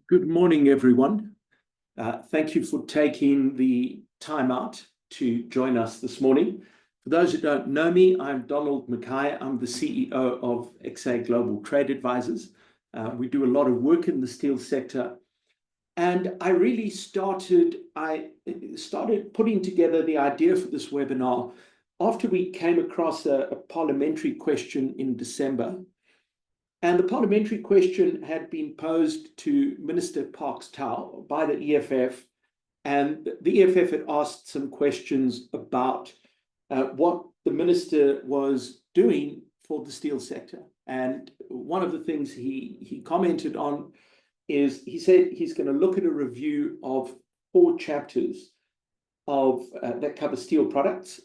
Good morning, everyone. Thank you for taking the time out to join us this morning. For those who don't know me, I'm Donald Mackay. I'm the CEO of XA Global Trade Advisors. We do a lot of work in the steel sector. And I started putting together the idea for this webinar after we came across a parliamentary question in December. And the parliamentary question had been posed to Minister Parks Tau by the EFF, and the EFF had asked some questions about what the minister was doing for the steel sector. And one of the things he commented on is he said he's going to look at a review of 4 chapters of that cover steel products.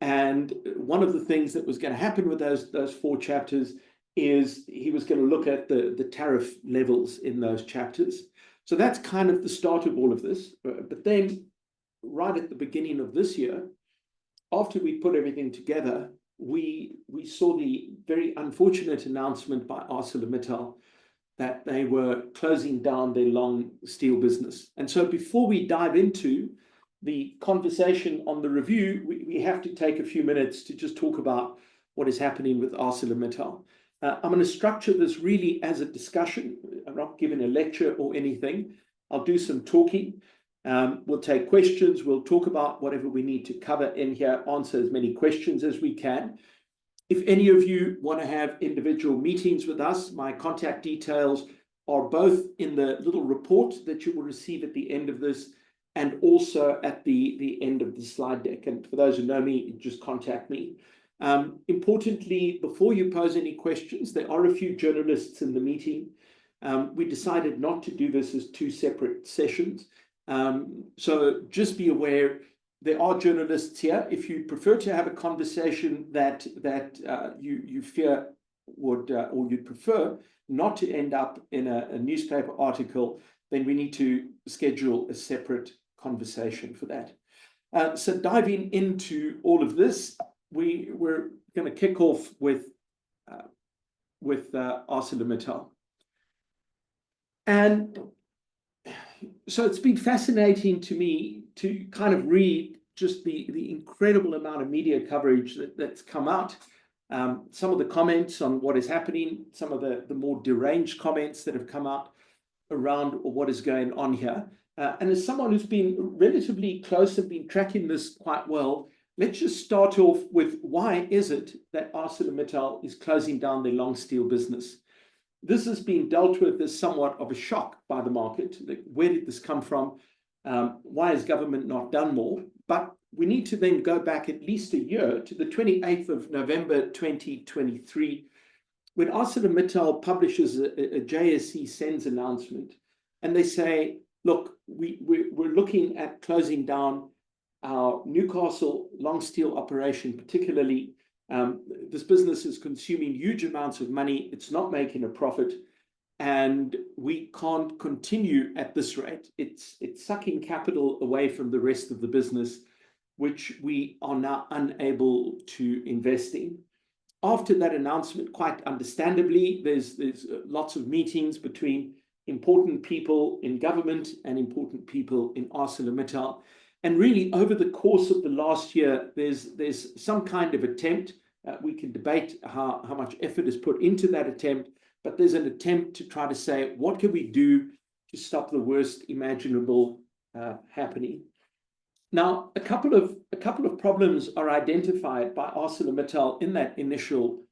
And one of the things that was going to happen with those 4 chapters is he was going to look at the tariff levels in those chapters. So that's kind of the start of all of this. But then right at the beginning of this year, after we put everything together, we saw the very unfortunate announcement by ArcelorMittal that they were closing down their long steel business. And so before we dive into the conversation on the review, we have to take a few minutes to just talk about what is happening with ArcelorMittal. I'm going to structure this really as a discussion. I'm not giving a lecture or anything. I'll do some talking. We'll take questions. We'll talk about whatever we need to cover in here, answer as many questions as we can. If any of you want to have individual meetings with us, my contact details are both in the little report that you will receive at the end of this and also at the end of the slide deck. And for those who know me, just contact me. Importantly, before you pose any questions, there are a few journalists in the meeting. We decided not to do this as 2 separate sessions. So just be aware, there are journalists here. If you prefer to have a conversation that you fear would, or you'd prefer not to end up in a newspaper article, then we need to schedule a separate conversation for that. So diving into all of this, we're going to kick off with ArcelorMittal. And so it's been fascinating to me to kind of read just the incredible amount of media coverage that's come out. Some of the comments on what is happening, some of the more deranged comments that have come out around what is going on here. And as someone who's been relatively close and been tracking this quite well, let's just start off with why is it that ArcelorMittal is closing down their long steel business? This has been dealt with as somewhat of a shock by the market. Where did this come from? Why has government not done more? But we need to then go back at least a year to the 28th of November 2023, when ArcelorMittal publishes a JSE SENS announcement, and they say, look, we're looking at closing down our Newcastle long steel operation, particularly. This business is consuming huge amounts of money. It's not making a profit, and we can't continue at this rate. It's sucking capital away from the rest of the business, which we are now unable to invest in. After that announcement, quite understandably, there's lots of meetings between important people in government and important people in ArcelorMittal. And really, over the course of the last year, there's some kind of attempt. We can debate how much effort is put into that attempt, but there's an attempt to try to say, what can we do to stop the worst imaginable happening? Now, a couple of problems are identified by ArcelorMittal in that initial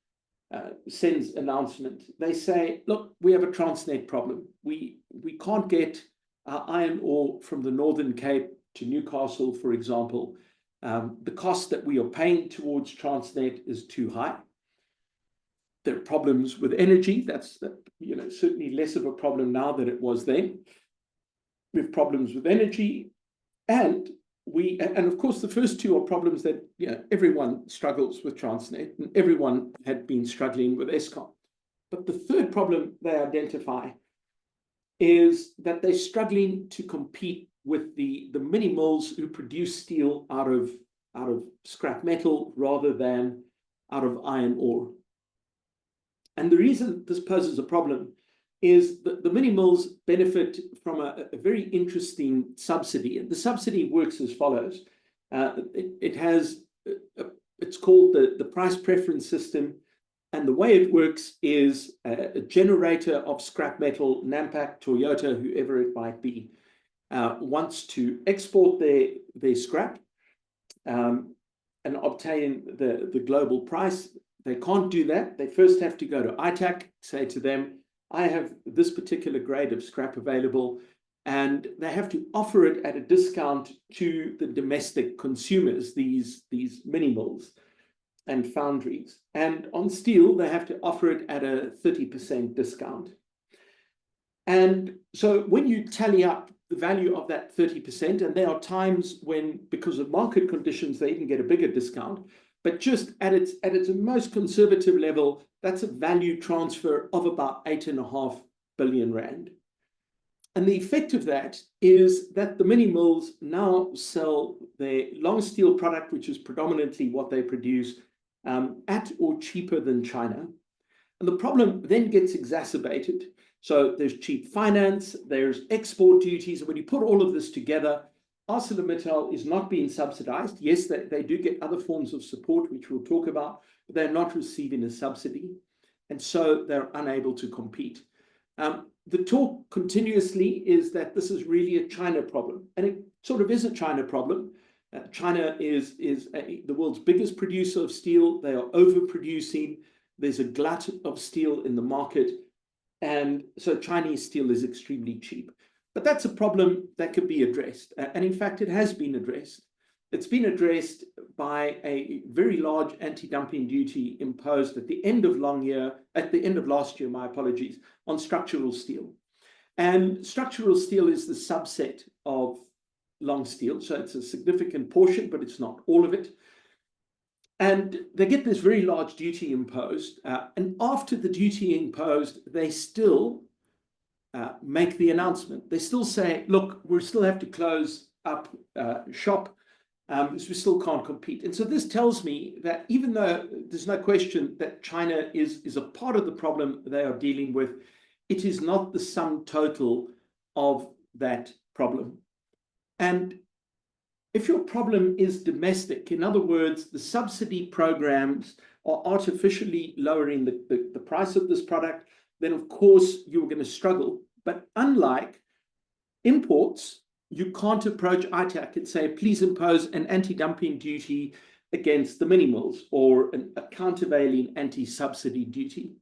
SENS announcement. They say, look, we have a Transnet problem. We can't get our iron ore from the Northern Cape to Newcastle, for example. The cost that we are paying towards Transnet is too high. There are problems with energy. That's certainly less of a problem now than it was then. We have problems with energy, and of course the first 2 are problems that everyone struggles with Transnet, and everyone had been struggling with Eskom. But the third problem they identify is that they're struggling to compete with the mini mills who produce steel out of scrap metal rather than out of iron ore. And the reason this poses a problem is that the mini mills benefit from a very interesting subsidy. And the subsidy works as follows. It's called the price preference system. And the way it works is a generator of scrap metal, Nampak, Toyota, whoever it might be, wants to export their scrap and obtain the global price. They can't do that. They first have to go to ITAC, say to them, I have this particular grade of scrap available, and they have to offer it at a discount to the domestic consumers, these mini mills and foundries. And on steel, they have to offer it at a 30% discount. And so when you tally up the value of that 30%, and there are times when, because of market conditions, they even get a bigger discount, but just at its most conservative level, that's a value transfer of about 8.5 billion rand. And the effect of that is that the mini mills now sell their long steel product, which is predominantly what they produce, at or cheaper than China. And the problem then gets exacerbated. So there's cheap finance, there's export duties. And when you put all of this together, ArcelorMittal is not being subsidized. Yes, they do get other forms of support, which we'll talk about, but they're not receiving a subsidy. And so they're unable to compete. The talk continuously is that this is really a China problem. And it sort of is a China problem. China is the world's biggest producer of steel. They are overproducing. There's a glut of steel in the market. And so Chinese steel is extremely cheap. But that's a problem that could be addressed. And in fact, it has been addressed. It's been addressed by a very large anti-dumping duty imposed at the end of last year, my apologies, on structural steel. And structural steel is the subset of long steel. So it's a significant portion, but it's not all of it. And they get this very large duty imposed. And after the duty imposed, they still make the announcement. They still say, look, we still have to close up shop because we still can't compete. And so this tells me that even though there's no question that China is a part of the problem they are dealing with, it is not the sum total of that problem. And if your problem is domestic, in other words, the subsidy programs are artificially lowering the price of this product, then of course you're going to struggle. But unlike imports, you can't approach ITAC and say, please impose an anti-dumping duty against the mini mills or a countervailing anti-subsidy duty.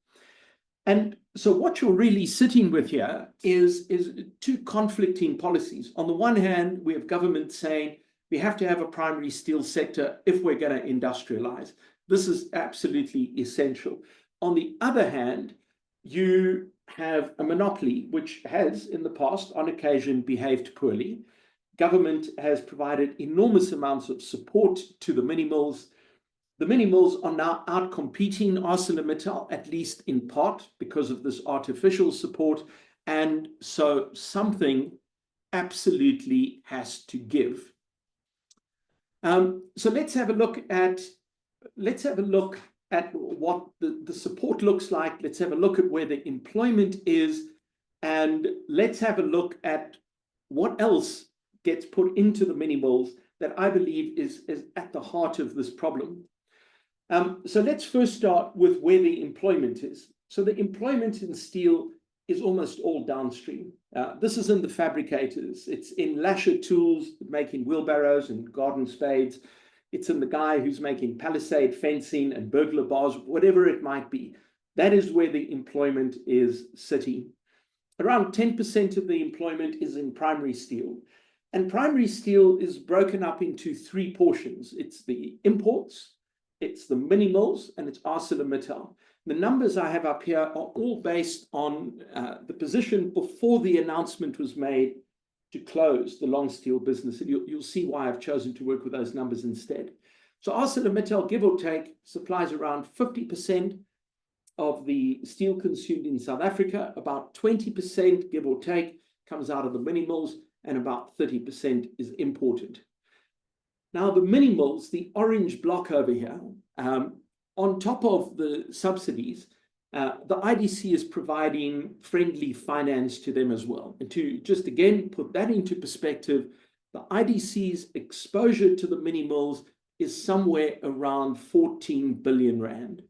And so what you're really sitting with here is two conflicting policies. On the one hand, we have government saying we have to have a primary steel sector if we're going to industrialize. This is absolutely essential. On the other hand, you have a monopoly, which has in the past, on occasion, behaved poorly. Government has provided enormous amounts of support to the mini mills. The mini mills are now out-competing ArcelorMittal, at least in part, because of this artificial support. And so something absolutely has to give. So let's have a look at what the support looks like. Let's have a look at where the employment is, and let's have a look at what else gets put into the mini mills that I believe is at the heart of this problem. So let's first start with where the employment is. So the employment in steel is almost all downstream. This is in the fabricators. It's in lasher tools, making wheelbarrows and garden spades. It's in the guy who's making palisade fencing and burglar bars, whatever it might be. That is where the employment is sitting. Around 10% of the employment is in primary steel. And primary steel is broken up into three portions. It's the imports, it's the mini mills, and it's ArcelorMittal. The numbers I have up here are all based on the position before the announcement was made to close the long steel business. And you'll see why I've chosen to work with those numbers instead. So ArcelorMittal, give or take, supplies around 50% of the steel consumed in South Africa. About 20%, give or take, comes out of the mini mills, and about 30% is imported. Now, the mini mills, the orange block over here, on top of the subsidies, the IDC is providing friendly finance to them as well. And to just again put that into perspective, the IDC's exposure to the mini mills is somewhere around 14 billion rand.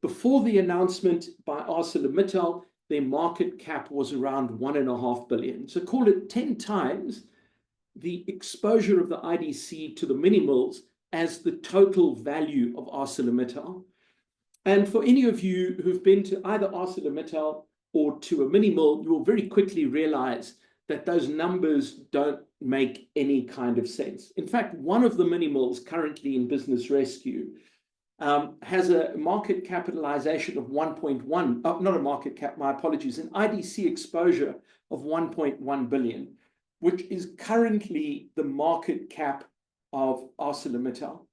Before the announcement by ArcelorMittal, their market cap was around 1.5 billion. So call it 10 times the exposure of the IDC to the mini mills as the total value of ArcelorMittal. And for any of you who've been to either ArcelorMittal or to a mini mill, you will very quickly realize that those numbers don't make any kind of sense. In fact, one of the mini mills currently in business rescue has a market capitalization of 1.1, not a market cap, my apologies, an IDC exposure of 1.1 billion, which is currently the market cap of ArcelorMittal.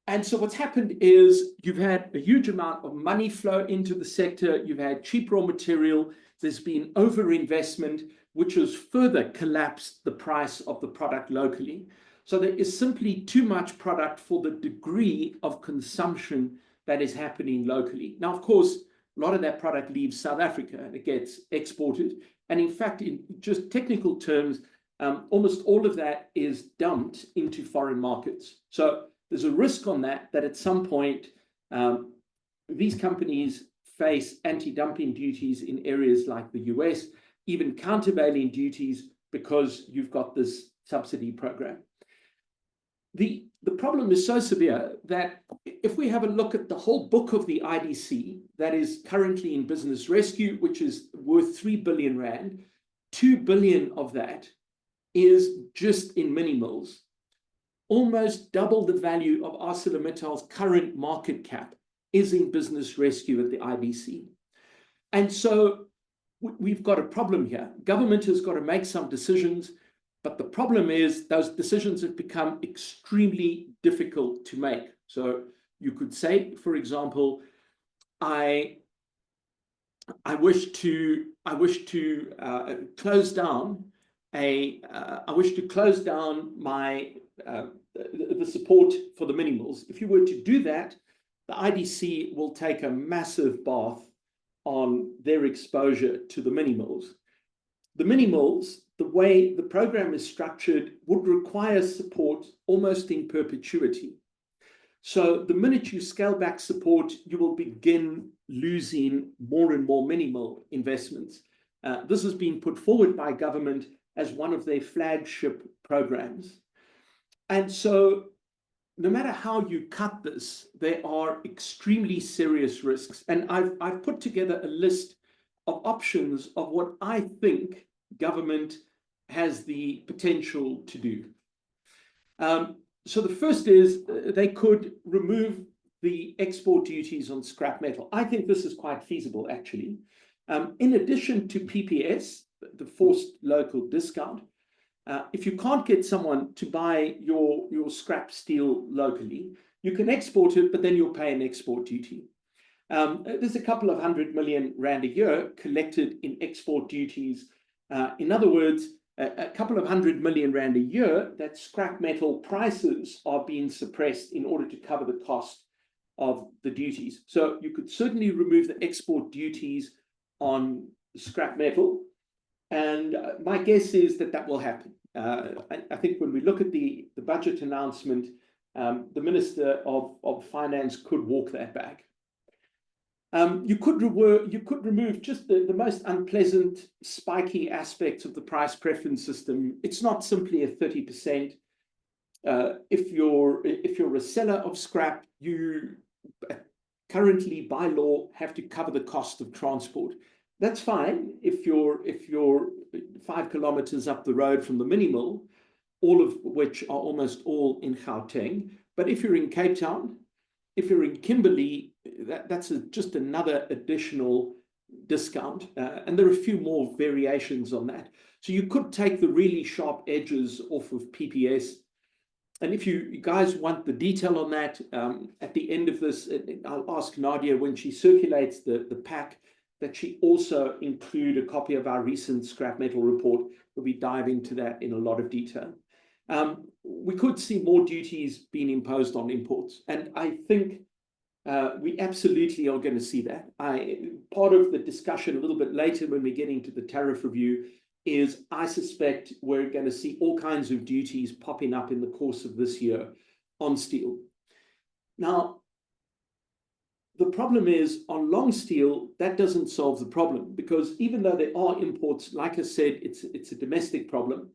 And so what's happened is you've had a huge amount of money flow into the sector. You've had cheap raw material. There's been overinvestment, which has further collapsed the price of the product locally. So there is simply too much product for the degree of consumption that is happening locally. Now, of course, a lot of that product leaves South Africa and it gets exported. And in fact, in just technical terms, almost all of that is dumped into foreign markets. So there's a risk on that at some point, these companies face anti-dumping duties in areas like the US, even countervailing duties, because you've got this subsidy program. The problem is so severe that if we have a look at the whole book of the IDC that is currently in business rescue, which is worth 3 billion rand, 2 billion of that is just in mini mills. Almost double the value of ArcelorMittal's current market cap is in business rescue at the IDC. And so we've got a problem here. Government has got to make some decisions, but the problem is those decisions have become extremely difficult to make. So you could say, for example, I wish to close down my the support for the mini mills. If you were to do that, the IDC will take a massive bath on their exposure to the mini mills. The mini mills, the way the program is structured, would require support almost in perpetuity. So the minute you scale back support, you will begin losing more and more mini mill investments. This has been put forward by government as one of their flagship programs. And so no matter how you cut this, there are extremely serious risks. And I've put together a list of options of what I think government has the potential to do. So the first is they could remove the export duties on scrap metal. I think this is quite feasible, actually. In addition to PPS, the forced local discount, if you can't get someone to buy your scrap steel locally, you can export it, but then you'll pay an export duty. There's a couple of 100 million rand a year collected in export duties. In other words, a couple of 100 million rand a year that scrap metal prices are being suppressed in order to cover the cost of the duties. So you could certainly remove the export duties on scrap metal. And my guess is that that will happen. I think when we look at the budget announcement, the Minister of Finance could walk that back. You could remove just the most unpleasant, spiky aspects of the price preference system. It's not simply a 30%. If you're a seller of scrap, you currently by law have to cover the cost of transport. That's fine if you're 5 kilometers up the road from the mini mill, all of which are almost all in Gauteng. But if you're in Cape Town, if you're in Kimberley, that's just another additional discount. And there are a few more variations on that. So you could take the really sharp edges off of PPS. And if you guys want the detail on that, at the end of this, I'll ask Nadia when she circulates the pack, that she also include a copy of our recent scrap metal report. We'll be diving into that in a lot of detail. We could see more duties being imposed on imports. And I think We absolutely are going to see that. Part of the discussion a little bit later when we get into the tariff review is I suspect we're going to see all kinds of duties popping up in the course of this year on steel. Now, the problem is on long steel, that doesn't solve the problem, because even though there are imports, like I said, it's a domestic problem.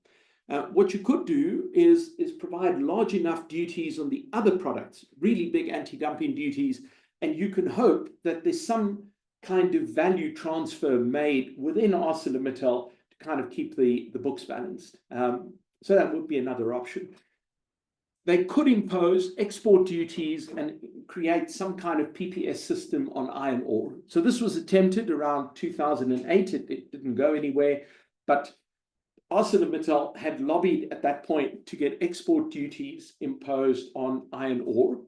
What you could do is provide large enough duties on the other products, really big anti-dumping duties, and you can hope that there's some kind of value transfer made within ArcelorMittal to kind of keep the books balanced. So that would be another option. They could impose export duties and create some kind of PPS system on iron ore. So this was attempted around 2008. It didn't go anywhere, but ArcelorMittal had lobbied at that point to get export duties imposed on iron ore.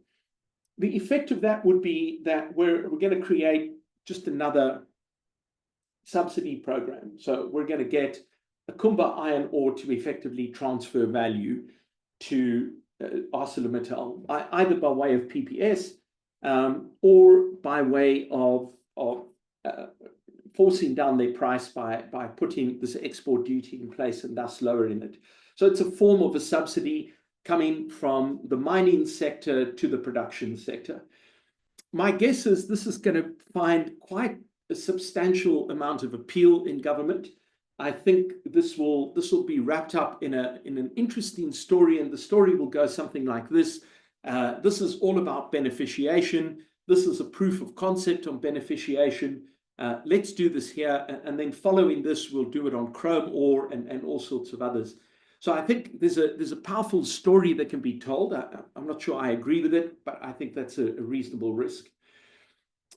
The effect of that would be that we're going to create just another subsidy program. So we're going to get a Kumba iron ore to effectively transfer value to ArcelorMittal, either by way of PPS or by way of forcing down their price by putting this export duty in place and thus lowering it. So it's a form of a subsidy coming from the mining sector to the production sector. My guess is this is going to find quite a substantial amount of appeal in government. I think this will be wrapped up in an interesting story, and the story will go something like this. This is all about beneficiation. This is a proof of concept on beneficiation. Let's do this here, and then following this, we'll do it on chrome ore and all sorts of others. So I think there's a powerful story that can be told. I'm not sure I agree with it, but I think that's a reasonable risk.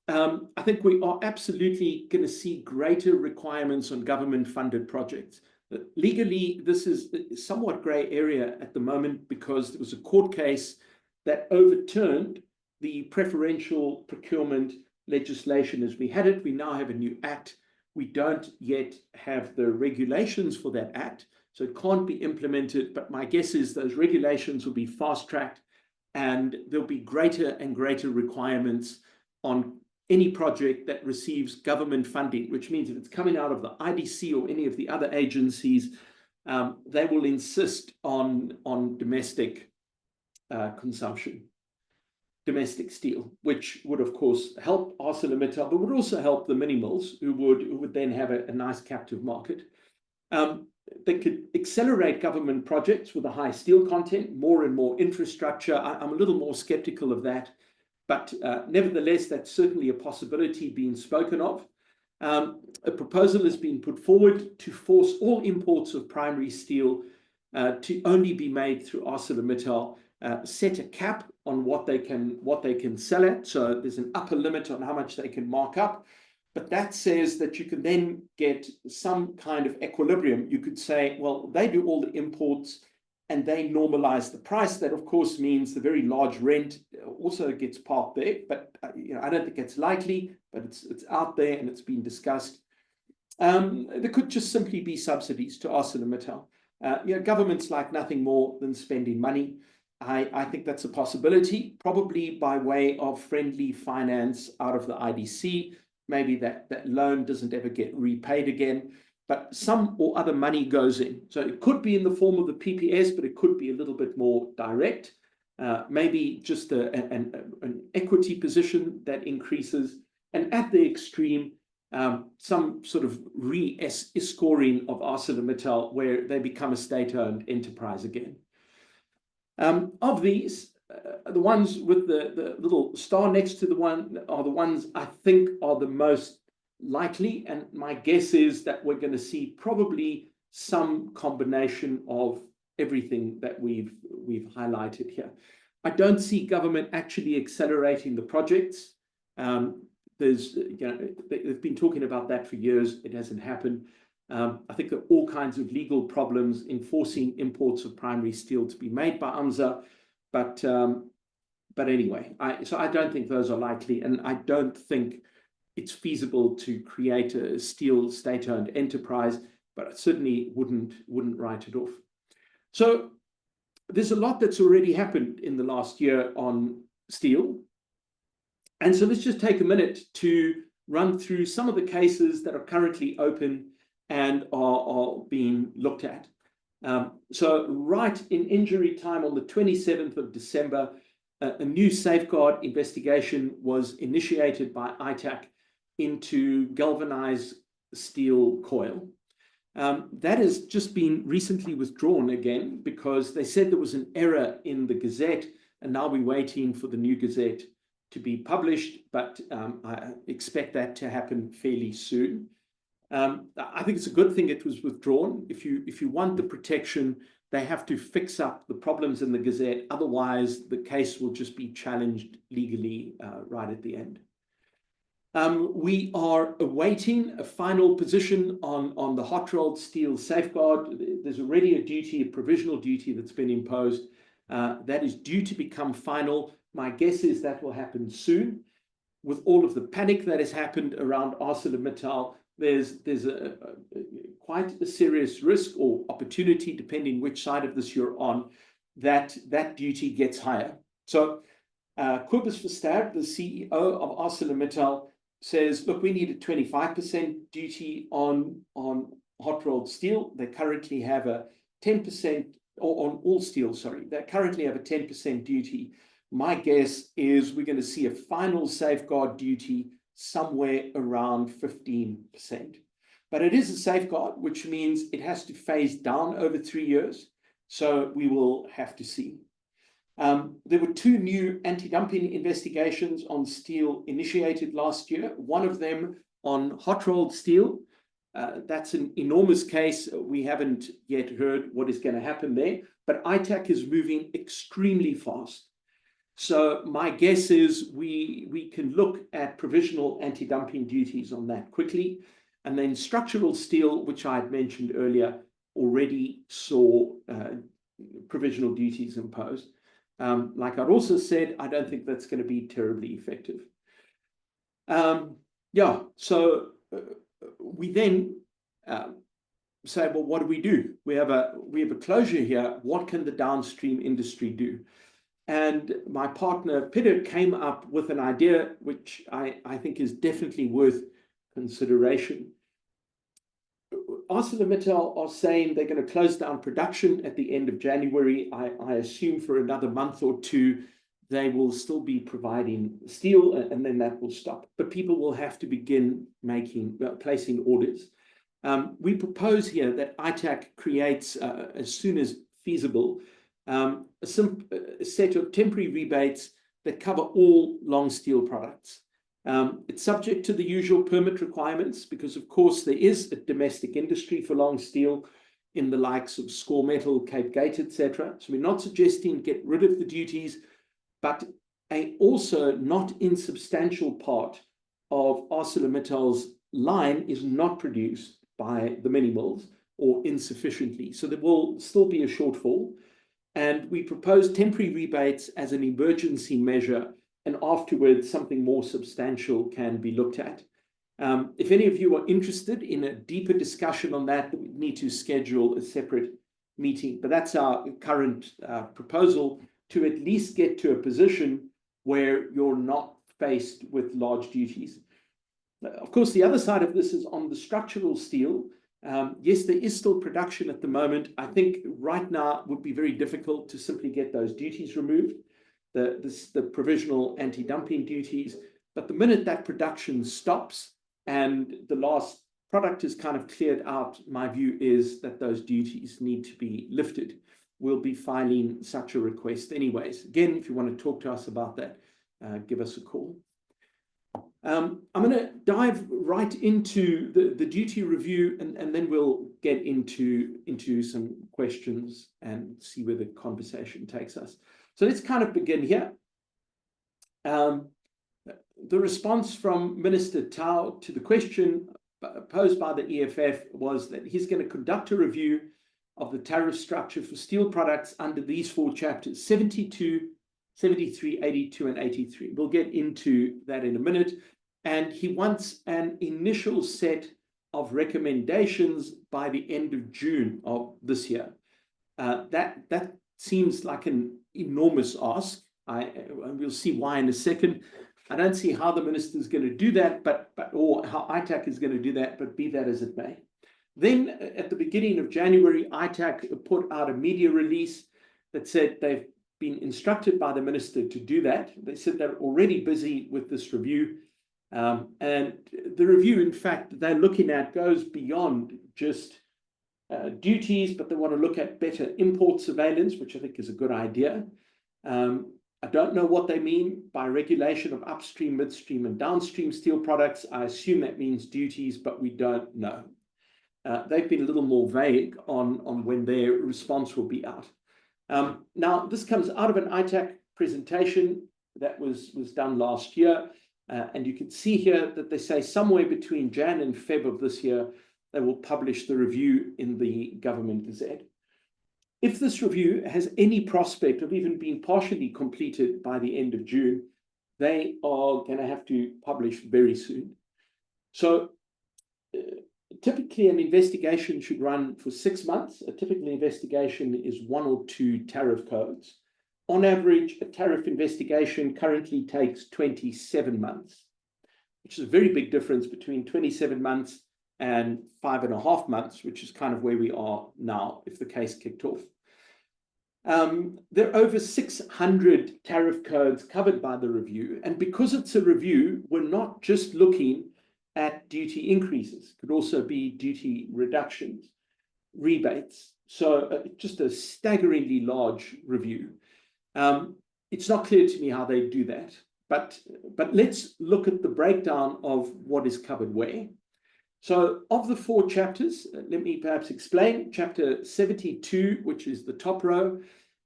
I think we are absolutely going to see greater requirements on government-funded projects. Legally, this is a somewhat grey area at the moment because there was a court case that overturned the preferential procurement legislation as we had it. We now have a new act. We don't yet have the regulations for that act, so it can't be implemented. But my guess is those regulations will be fast-tracked, and there'll be greater and greater requirements on any project that receives government funding, which means if it's coming out of the IDC or any of the other agencies, they will insist on domestic consumption, domestic steel, which would, of course, help ArcelorMittal, but would also help the mini mills, who would then have a nice captive market. They could accelerate government projects with a high steel content, more and more infrastructure. I'm a little more skeptical of that. But nevertheless, that's certainly a possibility being spoken of. A proposal has been put forward to force all imports of primary steel to only be made through ArcelorMittal, set a cap on what they can sell at. So there's an upper limit on how much they can mark up. But that says that you can then get some kind of equilibrium. You could say, well, they do all the imports and they normalize the price. That, of course, means the very large rent also gets parked there. But I don't think it's likely, but it's out there and it's been discussed. There could just simply be subsidies to ArcelorMittal. Governments like nothing more than spending money. I think that's a possibility, probably by way of friendly finance out of the IDC. Maybe that loan doesn't ever get repaid again, but some or other money goes in. So it could be in the form of the PPS, but it could be a little bit more direct. Maybe just an equity position that increases. And at the extreme, some sort of re-scoring of ArcelorMittal where they become a state-owned enterprise again. Of these, the ones with the little star next to the one are the ones I think are the most likely, and my guess is that we're going to see probably some combination of everything that we've highlighted here. I don't see government actually accelerating the projects. They've been talking about that for years. It hasn't happened. I think there are all kinds of legal problems enforcing imports of primary steel to be made by UMSA, but anyway, so I don't think those are likely, and I don't think it's feasible to create a steel state-owned enterprise, but I certainly wouldn't write it off. So there's a lot that's already happened in the last year on steel. And so let's just take a minute to run through some of the cases that are currently open and are being looked at. So right in injury time on the 27th of December, a new safeguard investigation was initiated by ITAC into galvanized steel coil. That has just been recently withdrawn again because they said there was an error in the Gazette, and now we're waiting for the new Gazette to be published, but I expect that to happen fairly soon. I think it's a good thing it was withdrawn. If you want the protection, they have to fix up the problems in the Gazette. Otherwise, the case will just be challenged legally right at the end. We are awaiting a final position on the hot rolled steel safeguard. There's already a provisional duty that's been imposed. That is due to become final. My guess is that will happen soon. With all of the panic that has happened around ArcelorMittal, there's quite a serious risk or opportunity, depending which side of this you're on, that duty gets higher. So Kobus Verster, the CEO of ArcelorMittal, says, look, we need a 25% duty on hot rolled steel. They currently have a 10%, or on all steel, sorry. They currently have a 10% duty. My guess is we're going to see a final safeguard duty somewhere around 15%. But it is a safeguard, which means it has to phase down over 3 years. So we will have to see. There were 2 new anti-dumping investigations on steel initiated last year, one of them on hot rolled steel. That's an enormous case. We haven't yet heard what is going to happen there, but ITAC is moving extremely fast. So my guess is we can look at provisional anti-dumping duties on that quickly. And then structural steel, which I had mentioned earlier, already saw provisional duties imposed. Like I'd also said, I don't think that's going to be terribly effective. So we then say, well, what do? We have a closure here. What can the downstream industry do? And my partner, Peter, came up with an idea, which I think is definitely worth consideration. ArcelorMittal are saying they're going to close down production at the end of January. I assume for another month or 2, they will still be providing steel, and then that will stop. But people will have to begin placing orders. We propose here that ITAC creates, as soon as feasible, a set of temporary rebates that cover all long steel products. It's subject to the usual permit requirements because, of course, there is a domestic industry for long steel in the likes of Score Metal, Cape Gate, etc. So we're not suggesting get rid of the duties, but a also not insubstantial part of ArcelorMittal's line is not produced by the mini mills or insufficiently. So there will still be a shortfall. And we propose temporary rebates as an emergency measure, and afterwards something more substantial can be looked at. If any of you are interested in a deeper discussion on that, we need to schedule a separate meeting. But that's our current proposal, to at least get to a position where you're not faced with large duties. Of course, the other side of this is on the structural steel. Yes, there is still production at the moment. I think right now it would be very difficult to simply get those duties removed, the provisional anti-dumping duties. But the minute that production stops and the last product is kind of cleared out, my view is that those duties need to be lifted. We'll be filing such a request anyways. Again, if you want to talk to us about that, give us a call. I'm going to dive right into the duty review, and then we'll get into some questions and see where the conversation takes us. So let's kind of begin here. The response from Minister Tao to the question posed by the EFF was that he's going to conduct a review of the tariff structure for steel products under these 4 chapters, 72, 73, 82, and 83. We'll get into that in a minute. And he wants an initial set of recommendations by the end of June of this year. That seems like an enormous ask. And we'll see why in a second. I don't see how the minister is going to do that, or how ITAC is going to do that, but be that as it may. Then at the beginning of January, ITAC put out a media release that said they've been instructed by the minister to do that. They said they're already busy with this review. And the review, in fact, they're looking at goes beyond just duties, but they want to look at better import surveillance, which I think is a good idea. I don't know what they mean by regulation of upstream, midstream, and downstream steel products. I assume that means duties, but we don't know. They've been a little more vague on when their response will be out. Now, this comes out of an ITAC presentation that was done last year. And you can see here that they say somewhere between Jan and Feb of this year, they will publish the review in the Government Gazette. If this review has any prospect of even being partially completed by the end of June, they are going to have to publish very soon. So typically an investigation should run for 6 months. A typical investigation is 1 or 2 tariff codes. On average, a tariff investigation currently takes 27 months, which is a very big difference between 27 months and 5.5 months, which is kind of where we are now if the case kicked off. There are over 600 tariff codes covered by the review. And because it's a review, we're not just looking at duty increases. It could also be duty reductions, rebates. So just a staggeringly large review. It's not clear to me how they do that, but let's look at the breakdown of what is covered where. So of the 4 chapters, let me perhaps explain. Chapter 72, which is the top row,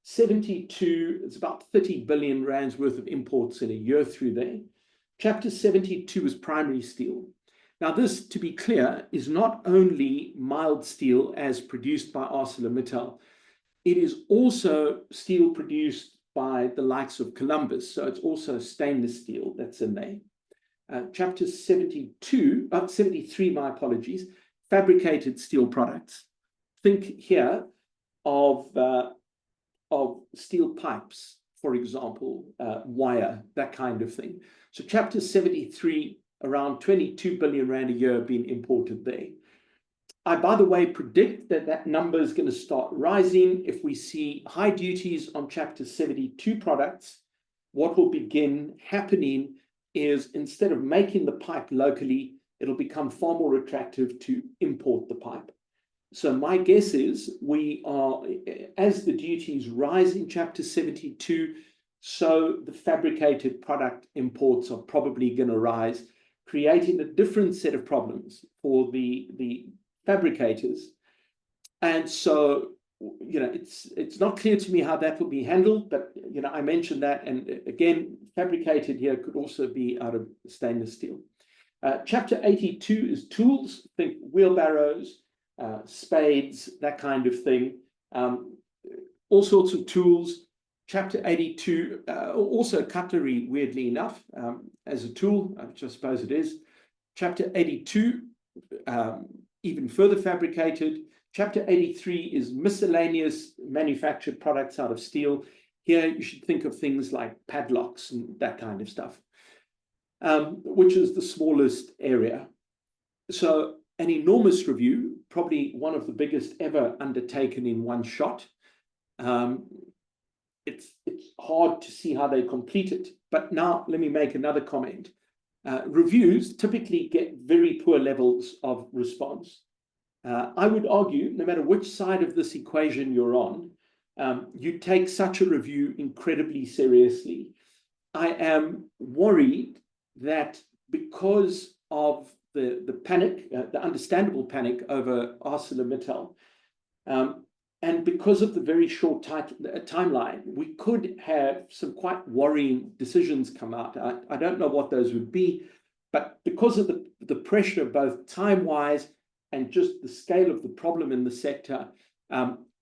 72, it's about 30 billion rands worth of imports in a year through there. Chapter 72 is primary steel. Now this, to be clear, is not only mild steel as produced by ArcelorMittal, it is also steel produced by the likes of Columbus. So it's also stainless steel that's in there. Chapter 73, my apologies, fabricated steel products. Think here of steel pipes, for example, wire, that kind of thing. So chapter 73, around 22 billion rand a year being imported there. I, by the way, predict that that number is going to start rising if we see high duties on chapter 72 products. What will begin happening is instead of making the pipe locally, it'll become far more attractive to import the pipe. So my guess is we are, as the duties rise in chapter 72, so the fabricated product imports are probably going to rise, creating a different set of problems for the fabricators. And so, you know, it's not clear to me how that will be handled, but, you know, I mentioned that. And again, fabricated here could also be out of stainless steel. Chapter 82 is tools. Think wheelbarrows, spades, that kind of thing. All sorts of tools. Chapter 82, also cutlery, weirdly enough, as a tool, which I suppose it is. Chapter 82, even further fabricated. Chapter 83 is miscellaneous manufactured products out of steel. Here you should think of things like padlocks and that kind of stuff, which is the smallest area. So an enormous review, probably one of the biggest ever undertaken in one shot. It's hard to see how they complete it. But now let me make another comment. Reviews typically get very poor levels of response. I would argue, no matter which side of this equation you're on, you take such a review incredibly seriously. I am worried that because of the panic, the understandable panic over ArcelorMittal, and because of the very short timeline, we could have some quite worrying decisions come out. I don't know what those would be, but because of the pressure, both time-wise and just the scale of the problem in the sector,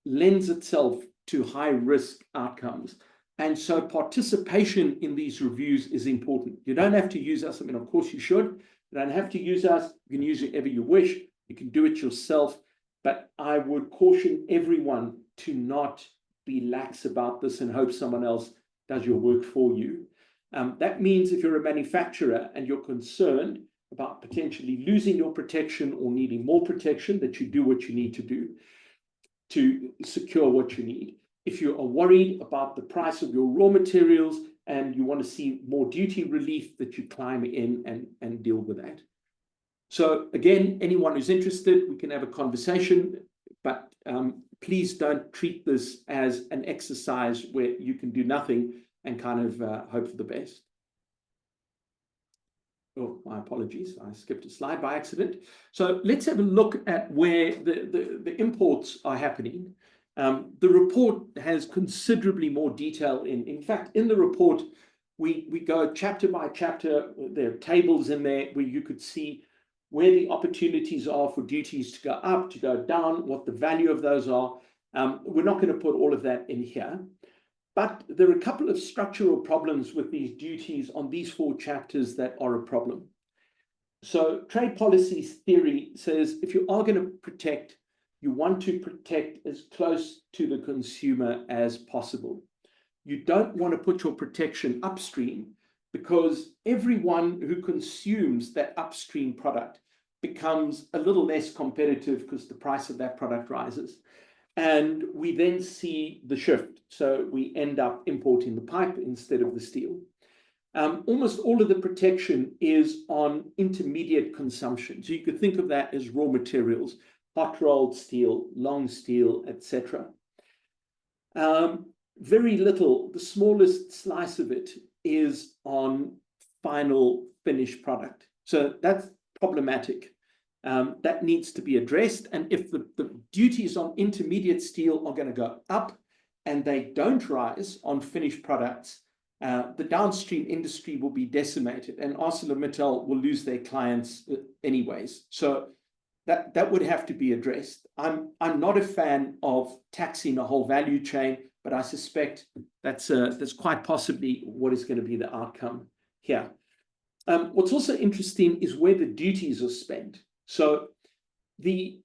lends itself to high-risk outcomes. And so participation in these reviews is important. You don't have to use us. I mean, of course you should. You don't have to use us. You can use it whenever you wish. You can do it yourself. But I would caution everyone to not be lax about this and hope someone else does your work for you. That means if you're a manufacturer and you're concerned about potentially losing your protection or needing more protection, that you do what you need to do to secure what you need. If you are worried about the price of your raw materials and you want to see more duty relief, that you climb in and deal with that. So again, anyone who's interested, we can have a conversation, but please don't treat this as an exercise where you can do nothing and kind of hope for the best. Oh, my apologies. I skipped a slide by accident. So let's have a look at where the imports are happening. The report has considerably more detail in fact, in the report, we go chapter by chapter. There are tables in there where you could see where the opportunities are for duties to go up, to go down, what the value of those are. We're not going to put all of that in here. But there are a couple of structural problems with these duties on these 4 chapters that are a problem. So trade policy theory says if you are going to protect, you want to protect as close to the consumer as possible. You don't want to put your protection upstream, because everyone who consumes that upstream product becomes a little less competitive because the price of that product rises. And we then see the shift. So we end up importing the pipe instead of the steel. Almost all of the protection is on intermediate consumption. So you could think of that as raw materials, hot rolled steel, long steel, etc. Very little, the smallest slice of it is on final finished product. So that's problematic. That needs to be addressed. And if the duties on intermediate steel are going to go up and they don't rise on finished products, the downstream industry will be decimated and ArcelorMittal will lose their clients anyways. So that would have to be addressed. I'm not a fan of taxing a whole value chain, but I suspect that's quite possibly what is going to be the outcome here. What's also interesting is where the duties are spent. So the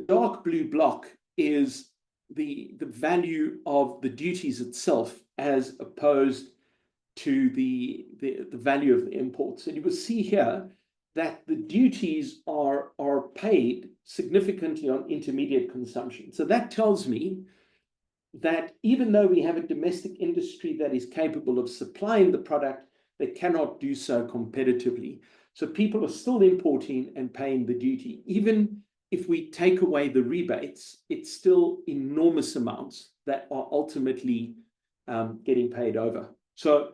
dark blue block is the value of the duties itself as opposed to the value of the imports. And you will see here that the duties are paid significantly on intermediate consumption. So that tells me that even though we have a domestic industry that is capable of supplying the product, they cannot do so competitively. So people are still importing and paying the duty. Even if we take away the rebates, it's still enormous amounts that are ultimately getting paid over. So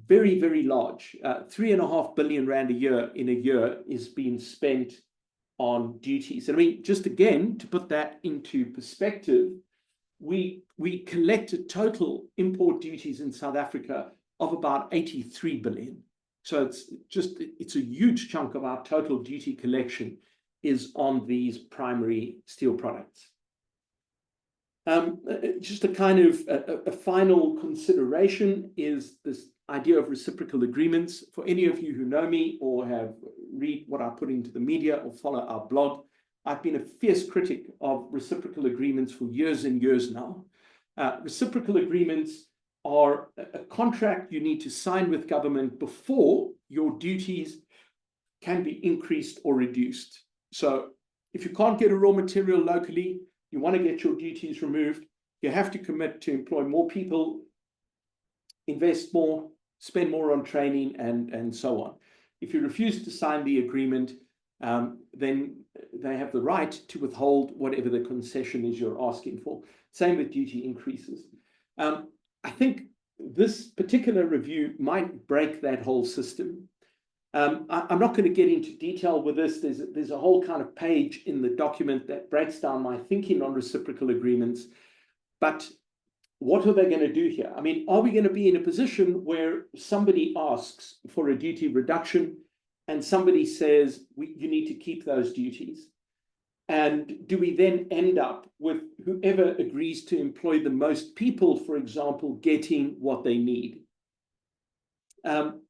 very, very large. 3.5 billion rand a year in a year is being spent on duties. And I mean, just again, to put that into perspective, we collect a total import duties in South Africa of about 83 billion. So it's a huge chunk of our total duty collection is on these primary steel products. Just a kind of a final consideration is this idea of reciprocal agreements. For any of you who know me or have read what I put into the media or follow our blog, I've been a fierce critic of reciprocal agreements for years and years now. Reciprocal agreements are a contract you need to sign with government before your duties can be increased or reduced. So if you can't get a raw material locally, you want to get your duties removed, you have to commit to employ more people, invest more, spend more on training, and so on. If you refuse to sign the agreement, then they have the right to withhold whatever the concession is you're asking for. Same with duty increases. I think this particular review might break that whole system. I'm not going to get into detail with this. There's a whole kind of page in the document that breaks down my thinking on reciprocal agreements. But what are they going to do here? I mean, are we going to be in a position where somebody asks for a duty reduction and somebody says, you need to keep those duties? And do we then end up with whoever agrees to employ the most people, for example, getting what they need?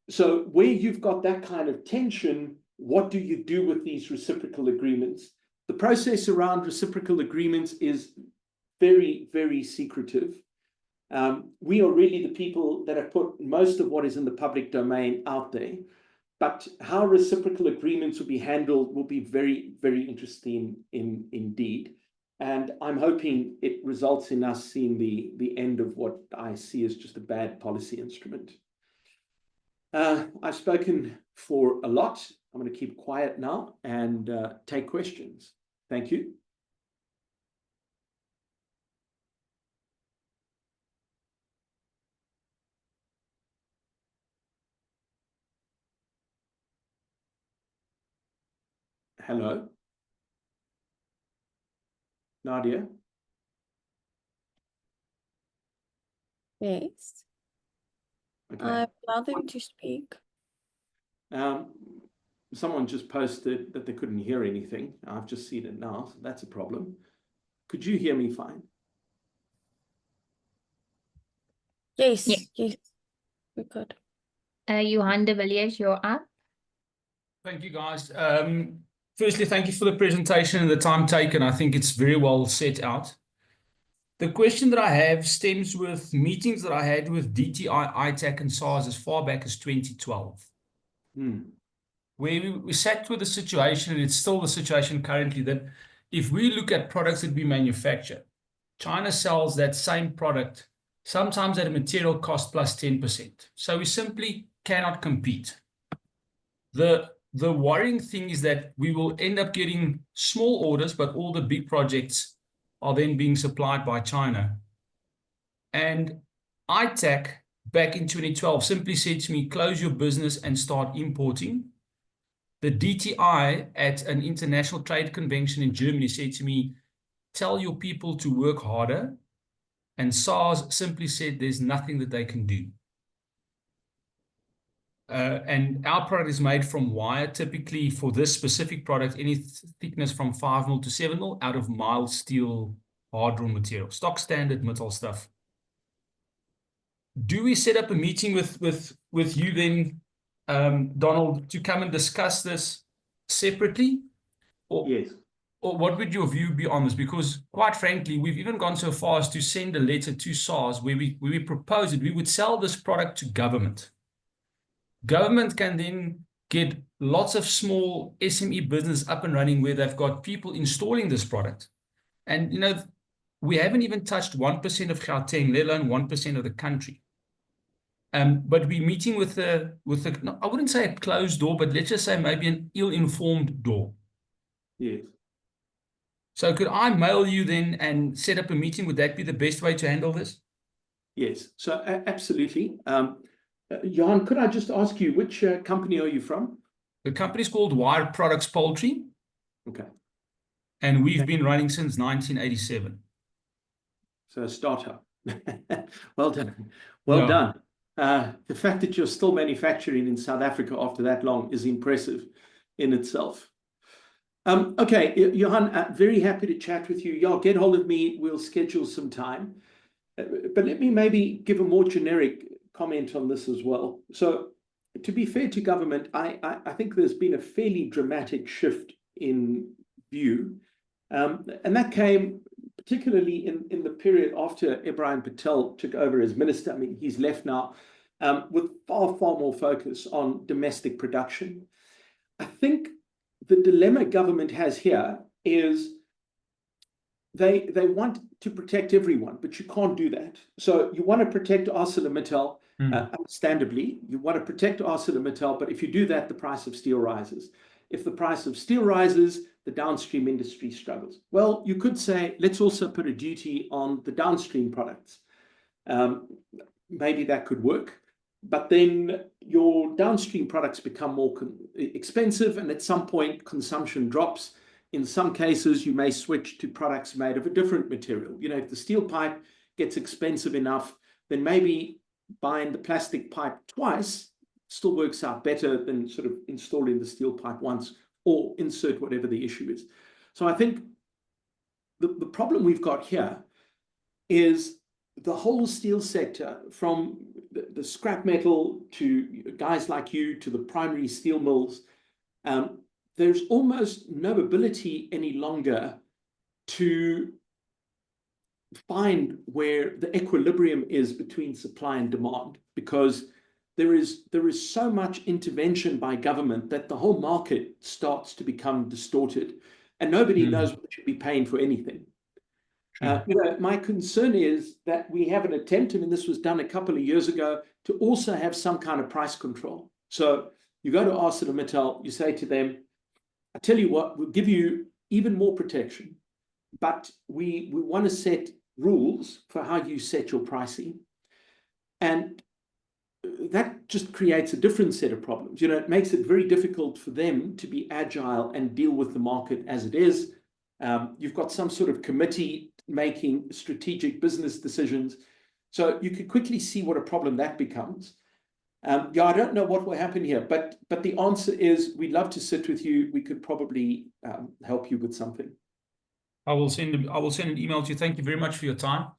So where you've got that kind of tension, what do you do with these reciprocal agreements? The process around reciprocal agreements is very, very secretive. We are really the people that have put most of what is in the public domain out there. But how reciprocal agreements will be handled will be very, very interesting indeed. And I'm hoping it results in us seeing the end of what I see as just a bad policy instrument. I've spoken for a lot. I'm going to keep quiet now and take questions. Thank you. Hello, Nadia. Yes. Okay. I allow them to speak. Someone just posted that they couldn't hear anything. I've just seen it now, so that's a problem. Could you hear me fine? Yes, Yeah. yes, we could. Johan de Villiers, you're up. Thank you, guys. Firstly, thank you for the presentation and the time taken. I think it's very well set out. The question that I have stems with meetings that I had with DTI, ITAC, and SARS as far back as 2012. Where we sat with the situation, and it's still the situation currently, that if we look at products that we manufacture, China sells that same product sometimes at a material cost plus 10%. So we simply cannot compete. The worrying thing is that we will end up getting small orders, but all the big projects are then being supplied by China. And ITAC back in 2012 simply said to me, close your business and start importing. The DTI at an international trade convention in Germany said to me, tell your people to work harder. And SARS simply said there's nothing that they can do. And our product is made from wire, typically for this specific product, any thickness from 5 mil to 7 mil out of mild steel hard drawn material, stock standard metal stuff. Do we set up a meeting with you then, Donald, to come and discuss this separately? Or, Yes. Or what would your view be on this? Because quite frankly, we've even gone so far as to send a letter to SARS where we propose that we would sell this product to government. Government can then get lots of small SME business up and running where they've got people installing this product. And, you know, we haven't even touched 1% of Gauteng, let alone 1% of the country. But we're meeting with a, no, I wouldn't say a closed door, but let's just say maybe an ill-informed door. Yes. So could I mail you then and set up a meeting? Would that be the best way to handle this? Yes. So absolutely. Johan, could I just ask you, which company are you from? The company is called Wire Products Poultry. Okay. And we've been running since 1987. So a startup. Well done. Well done. The fact that you're still manufacturing in South Africa after that long is impressive in itself. Okay, Johan, very happy to chat with you. Yeah, get hold of me. We'll schedule some time. But let me maybe give a more generic comment on this as well. So to be fair to government, I think there's been a fairly dramatic shift in view. And that came particularly in the period after Ibrahim Patel took over as minister. I mean, he's left now with far, far more focus on domestic production. I think the dilemma government has here is they want to protect everyone, but you can't do that. So you want to protect ArcelorMittal, understandably. You want to protect ArcelorMittal, but if you do that, the price of steel rises. If the price of steel rises, the downstream industry struggles. Well, you could say, let's also put a duty on the downstream products. Maybe that could work. But then your downstream products become more expensive, and at some point consumption drops. In some cases, you may switch to products made of a different material. You know, if the steel pipe gets expensive enough, then maybe buying the plastic pipe twice still works out better than sort of installing the steel pipe once, or insert whatever the issue is. So I think the problem we've got here is the whole steel sector, from the scrap metal to guys like you to the primary steel mills, there's almost no ability any longer to find where the equilibrium is between supply and demand, because there is so much intervention by government that the whole market starts to become distorted, and nobody knows what should be paying for anything. My concern is that we have an attempt, I mean, this was done a couple of years ago, to also have some kind of price control. So you go to ArcelorMittal, you say to them, I tell you what, we'll give you even more protection, but we want to set rules for how you set your pricing. And that just creates a different set of problems. It makes it very difficult for them to be agile and deal with the market as it is. You've got some sort of committee making strategic business decisions. So you could quickly see what a problem that becomes. I don't know what will happen here, but the answer is we'd love to sit with you. We could probably help you with something. I will send an email to you. Thank you very much for your time.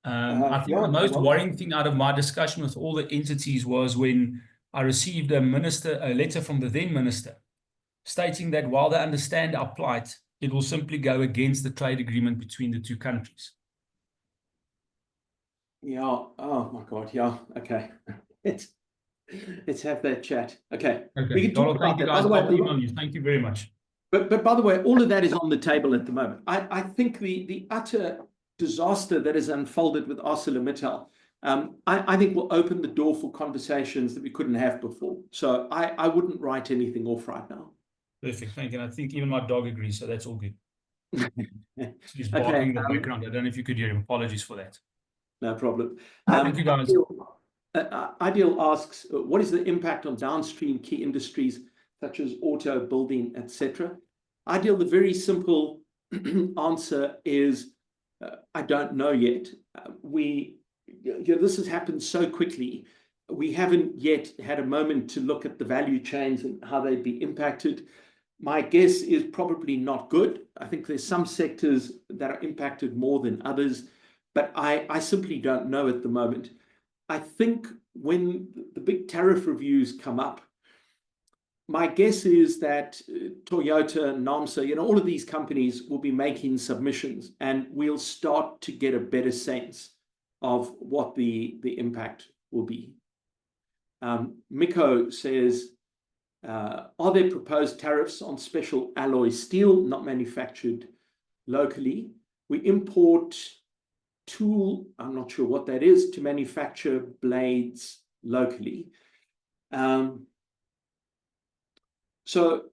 I think the most well, worrying thing out of my discussion with all the entities was when I received a letter from the then minister stating that while they understand our plight, it will simply go against the trade agreement between the two countries. Yeah. Oh my God. Yeah. Okay. Let's have that chat. Okay. Okay. We can talk about Thank you, that. guys. By the way, I'll email you. Thank you very much. But by the way, all of that is on the table at the moment. I think the utter disaster that has unfolded with ArcelorMittal, I think will open the door for conversations that we couldn't have before. So I wouldn't write anything off right now. Perfect. Thank you. And I think even my dog agrees, so that's all good. He's Okay, barking in the background. I don't know if you could hear him. Apologies for that. no problem. Thank you, guys. Ideal asks, what is the impact on downstream key industries such as auto, building, etc.? Ideal, the very simple answer is, I don't know yet. This has happened so quickly. We haven't yet had a moment to look at the value chains and how they'd be impacted. My guess is probably not good. I think there's some sectors that are impacted more than others, but I simply don't know at the moment. I think when the big tariff reviews come up, my guess is that Toyota, NAMSA, all of these companies will be making submissions, and we'll start to get a better sense of what the impact will be. Miko says, are there proposed tariffs on special alloy steel not manufactured locally? We import tool, I'm not sure what that is, to manufacture blades locally. So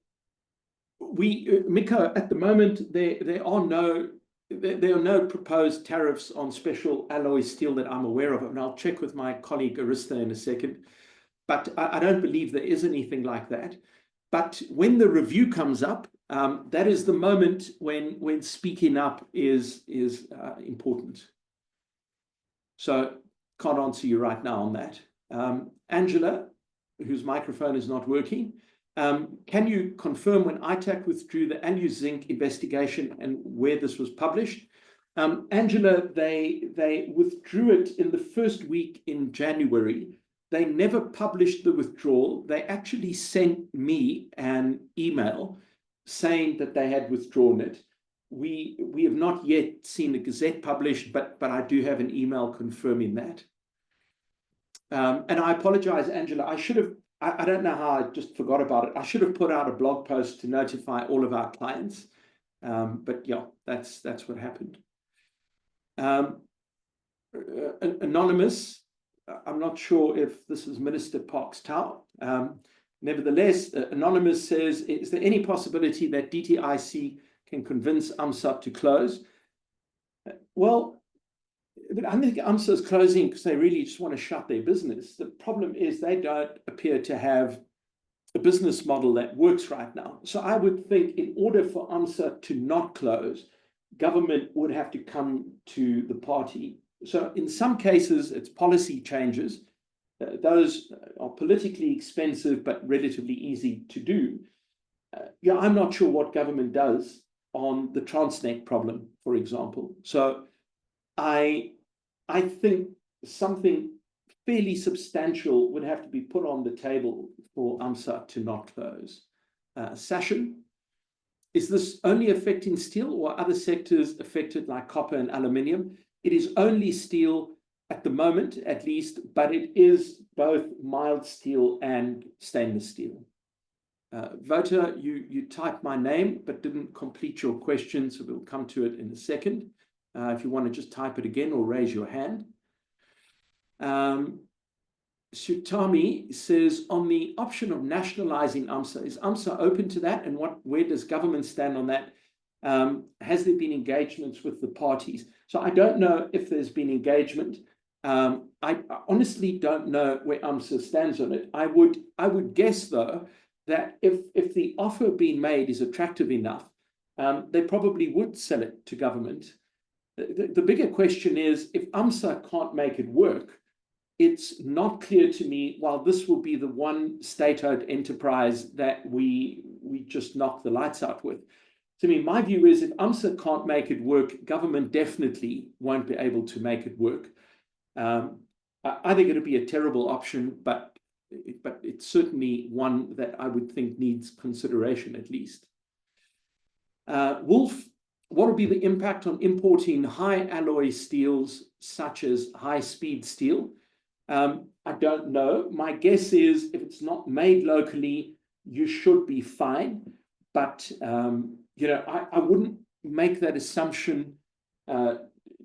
Miko, at the moment, there are no proposed tariffs on special alloy steel that I'm aware of, and I'll check with my colleague Arista in a second. But I don't believe there is anything like that. But when the review comes up, that is the moment when speaking up is important. So can't answer you right now on that. Angela, whose microphone is not working, can you confirm when ITAC withdrew the Alu Zinc investigation and where this was published? Angela, they withdrew it in the first week in January. They never published the withdrawal. They actually sent me an email saying that they had withdrawn it. We have not yet seen the Gazette published, but I do have an email confirming that. And I apologize, Angela. I don't know how I just forgot about it. I should have put out a blog post to notify all of our clients. But yeah, that's what happened. Anonymous, I'm not sure if this is Minister Parks Tau. Nevertheless, Anonymous says, is there any possibility that DTIC can convince UMSA to close? Well, I think UMSA is closing because they really just want to shut their business. The problem is they don't appear to have a business model that works right now. So I would think in order for UMSA to not close, government would have to come to the party. So in some cases, it's policy changes. Those are politically expensive, but relatively easy to do. I'm not sure what government does on the Transnet problem, for example. So I think something fairly substantial would have to be put on the table for UMSA to not close. Sashin, is this only affecting steel or other sectors affected like copper and aluminium? It is only steel at the moment, at least, but it is both mild steel and stainless steel. Voter, you typed my name, but didn't complete your question, so we'll come to it in a second. If you want to just type it again or raise your hand. Sutami says, on the option of nationalizing AMSA, is AMSA open to that? And where does government stand on that? Has there been engagements with the parties? So I don't know if there's been engagement. I honestly don't know where AMSA stands on it. I would guess, though, that if the offer being made is attractive enough, they probably would sell it to government. The bigger question is, if AMSA can't make it work, it's not clear to me, while this will be the one state-owned enterprise that we just knock the lights out with. To me, my view is if AMSA can't make it work, government definitely won't be able to make it work. I think it'll be a terrible option, but it's certainly one that I would think needs consideration at least. Wolf, what will be the impact on importing high alloy steels such as high-speed steel? I don't know. My guess is if it's not made locally, you should be fine. But I wouldn't make that assumption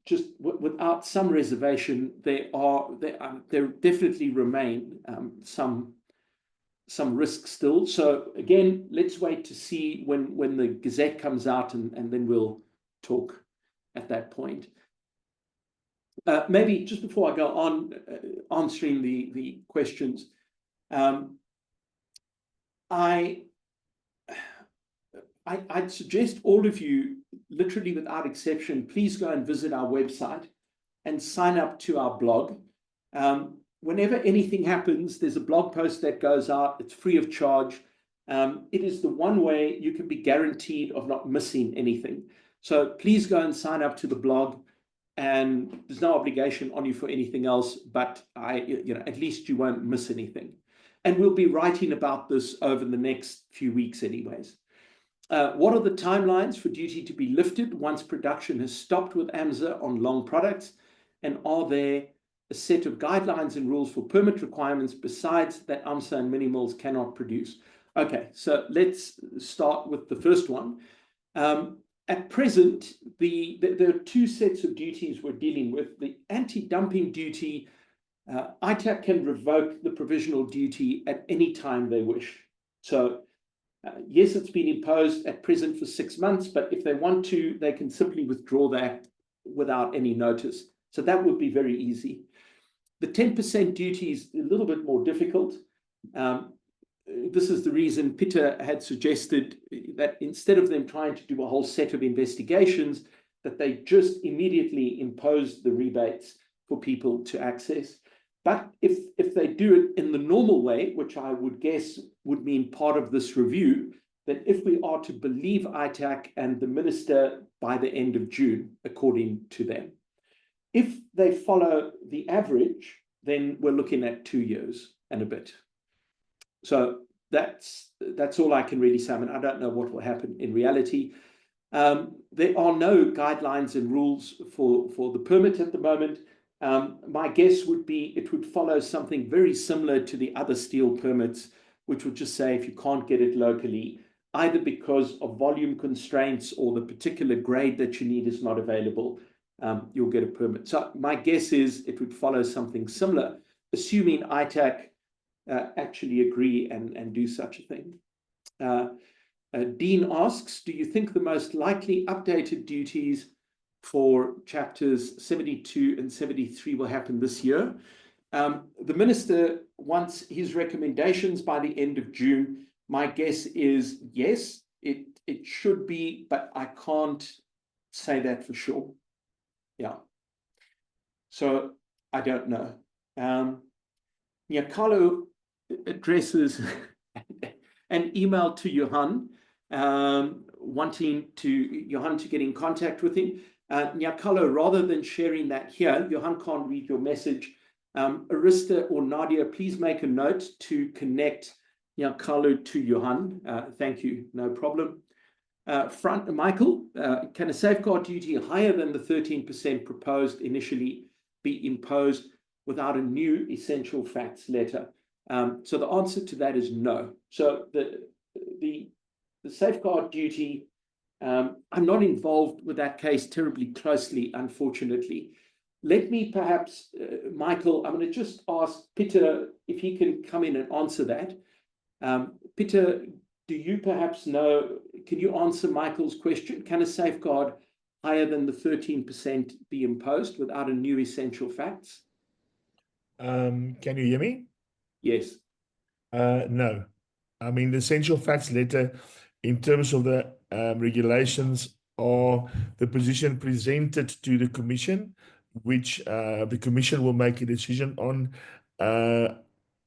just without some reservation. There definitely remain some risks still. So again, let's wait to see when the Gazette comes out, and then we'll talk at that point. Maybe just before I go on answering the questions, I'd suggest all of you, literally without exception, please go and visit our website and sign up to our blog. Whenever anything happens, there's a blog post that goes out. It's free of charge. It is the one way you can be guaranteed of not missing anything. So please go and sign up to the blog. And there's no obligation on you for anything else, but at least you won't miss anything. And we'll be writing about this over the next few weeks anyways. What are the timelines for duty to be lifted once production has stopped with AMSA on long products? And are there a set of guidelines and rules for permit requirements besides that AMSA and mini mills cannot produce? Okay, so let's start with the first one. At present, there are two sets of duties we're dealing with. The anti-dumping duty, ITAC can revoke the provisional duty at any time they wish. So yes, it's been imposed at present for 6 months, but if they want to, they can simply withdraw that without any notice. So that would be very easy. The 10% duty is a little bit more difficult. This is the reason Peter had suggested that instead of them trying to do a whole set of investigations, that they just immediately impose the rebates for people to access. But if they do it in the normal way, which I would guess would mean part of this review, then if we are to believe ITAC and the minister by the end of June, according to them, if they follow the average, then we're looking at 2 years and a bit. So that's all I can really say. I mean, I don't know what will happen in reality. There are no guidelines and rules for the permit at the moment. My guess would be it would follow something very similar to the other steel permits, which would just say if you can't get it locally, either because of volume constraints or the particular grade that you need is not available, you'll get a permit. So my guess is it would follow something similar, assuming ITAC actually agree and do such a thing. Dean asks, do you think the most likely updated duties for chapters 72 and 73 will happen this year? The minister wants his recommendations by the end of June. My guess is yes, it should be, but I can't say that for sure. Yeah. So I don't know. Carlo addresses an email to Johan, wanting Johan to get in contact with him. Carlo, rather than sharing that here, Johan can't read your message. Arista or Nadia, please make a note to connect Carlo to Johan. Thank you, no problem. Michael, can a safeguard duty higher than the 13% proposed initially be imposed without a new essential facts letter? So the answer to that is no. So the safeguard duty, I'm not involved with that case terribly closely, unfortunately. Let me perhaps, Michael, I'm going to just ask Peter if he can come in and answer that. Peter, do you perhaps know, can you answer Michael's question? Can a safeguard higher than the 13% be imposed without a new essential facts? Can you hear me? Yes. No. I mean, the essential facts letter, in terms of the regulations, are the position presented to the Commission, which the Commission will make a decision on.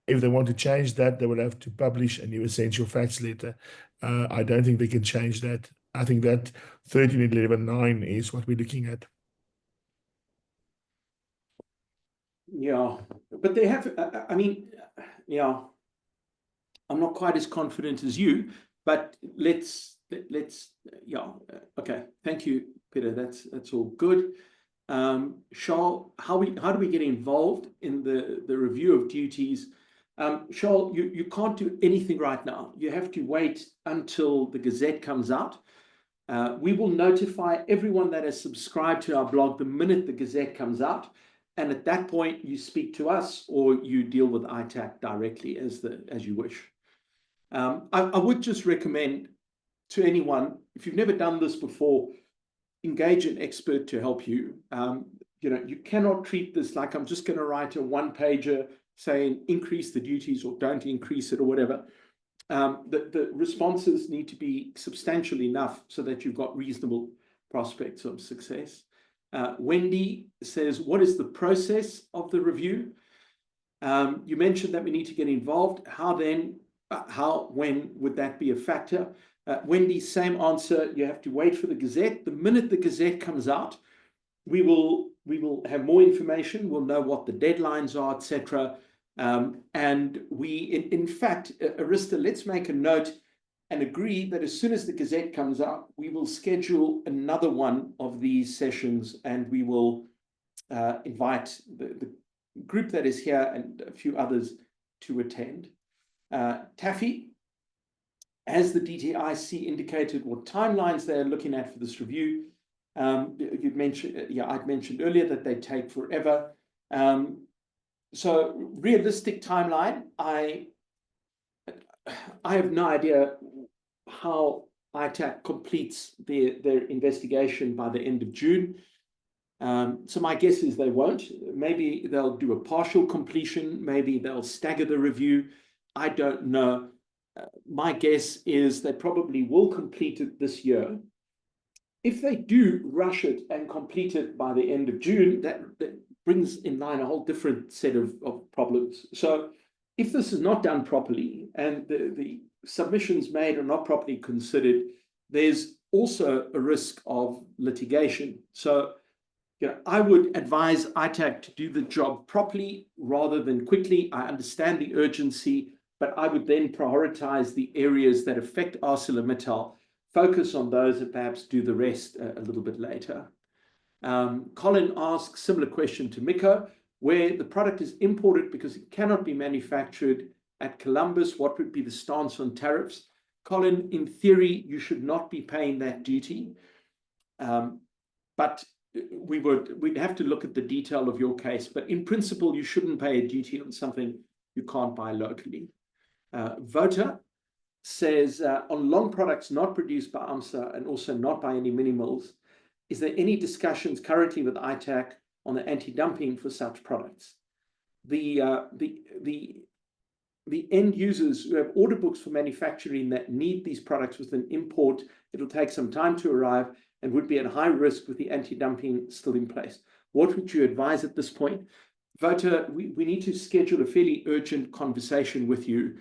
If they want to change that, they will have to publish a new essential facts letter. I don't think they can change that. I think that 13.11.9 is what we're looking at. Yeah, but they have, I mean, yeah, I'm not quite as confident as you, but let's yeah, okay. Thank you, Peter. That's all good. Charles, how do we get involved in the review of duties? Charles, you can't do anything right now. You have to wait until the Gazette comes out. We will notify everyone that has subscribed to our blog the minute the Gazette comes out. And at that point, you speak to us or you deal with ITAC directly as you wish. I would just recommend to anyone, if you've never done this before, engage an expert to help you. You know, you cannot treat this like I'm just going to write a one-pager saying increase the duties or don't increase it or whatever. The responses need to be substantial enough so that you've got reasonable prospects of success. Wendy says, what is the process of the review? You mentioned that we need to get involved. When would that be a factor? Wendy, same answer. You have to wait for the Gazette. The minute the Gazette comes out, we will have more information. We'll know what the deadlines are, etc. And we, in fact, Arista, let's make a note and agree that as soon as the Gazette comes out, we will schedule another one of these sessions, and we will invite the group that is here and a few others to attend. Taffy, has the DTIC indicated what timelines they're looking at for this review? You'd mentioned, yeah, I'd mentioned earlier that they take forever. So realistic timeline, I have no idea how ITAC completes their investigation by the end of June. So my guess is they won't. Maybe they'll do a partial completion. Maybe they'll stagger the review. I don't know. My guess is they probably will complete it this year. If they do rush it and complete it by the end of June, that brings in line a whole different set of problems. So if this is not done properly and the submissions made are not properly considered, there's also a risk of litigation. So, you know, I would advise ITAC to do the job properly rather than quickly. I understand the urgency, but I would then prioritize the areas that affect ArcelorMittal, focus on those and perhaps do the rest a little bit later. Colin asks, similar question to Miko, where the product is imported because it cannot be manufactured at Columbus, what would be the stance on tariffs? Colin, in theory, you should not be paying that duty, but we'd have to look at the detail of your case. But in principle, you shouldn't pay a duty on something you can't buy locally. Voter says, on long products not produced by AMSA and also not by any mini mills, is there any discussions currently with ITAC on the anti-dumping for such products? The end users who have order books for manufacturing that need these products with an import, it'll take some time to arrive and would be at high risk with the anti-dumping still in place. What would you advise at this point? Voter, we need to schedule a fairly urgent conversation with you.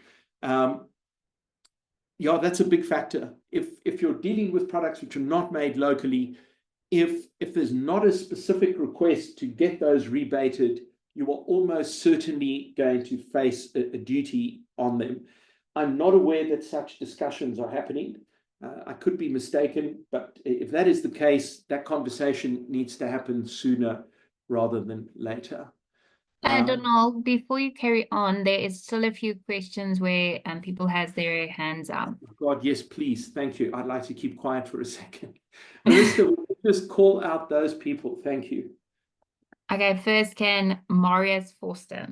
Yeah, that's a big factor. If you're dealing with products which are not made locally, if there's not a specific request to get those rebated, you are almost certainly going to face a duty on them. I'm not aware that such discussions are happening. I could be mistaken, but if that is the case, that conversation needs to happen sooner rather than later. I don't know. Before you carry on, there is still a few questions where people has their hands up. God, yes, please. Thank you. I'd like to keep quiet for a second. Arista, just call out those people. Thank you. Okay, first can Marius Forster.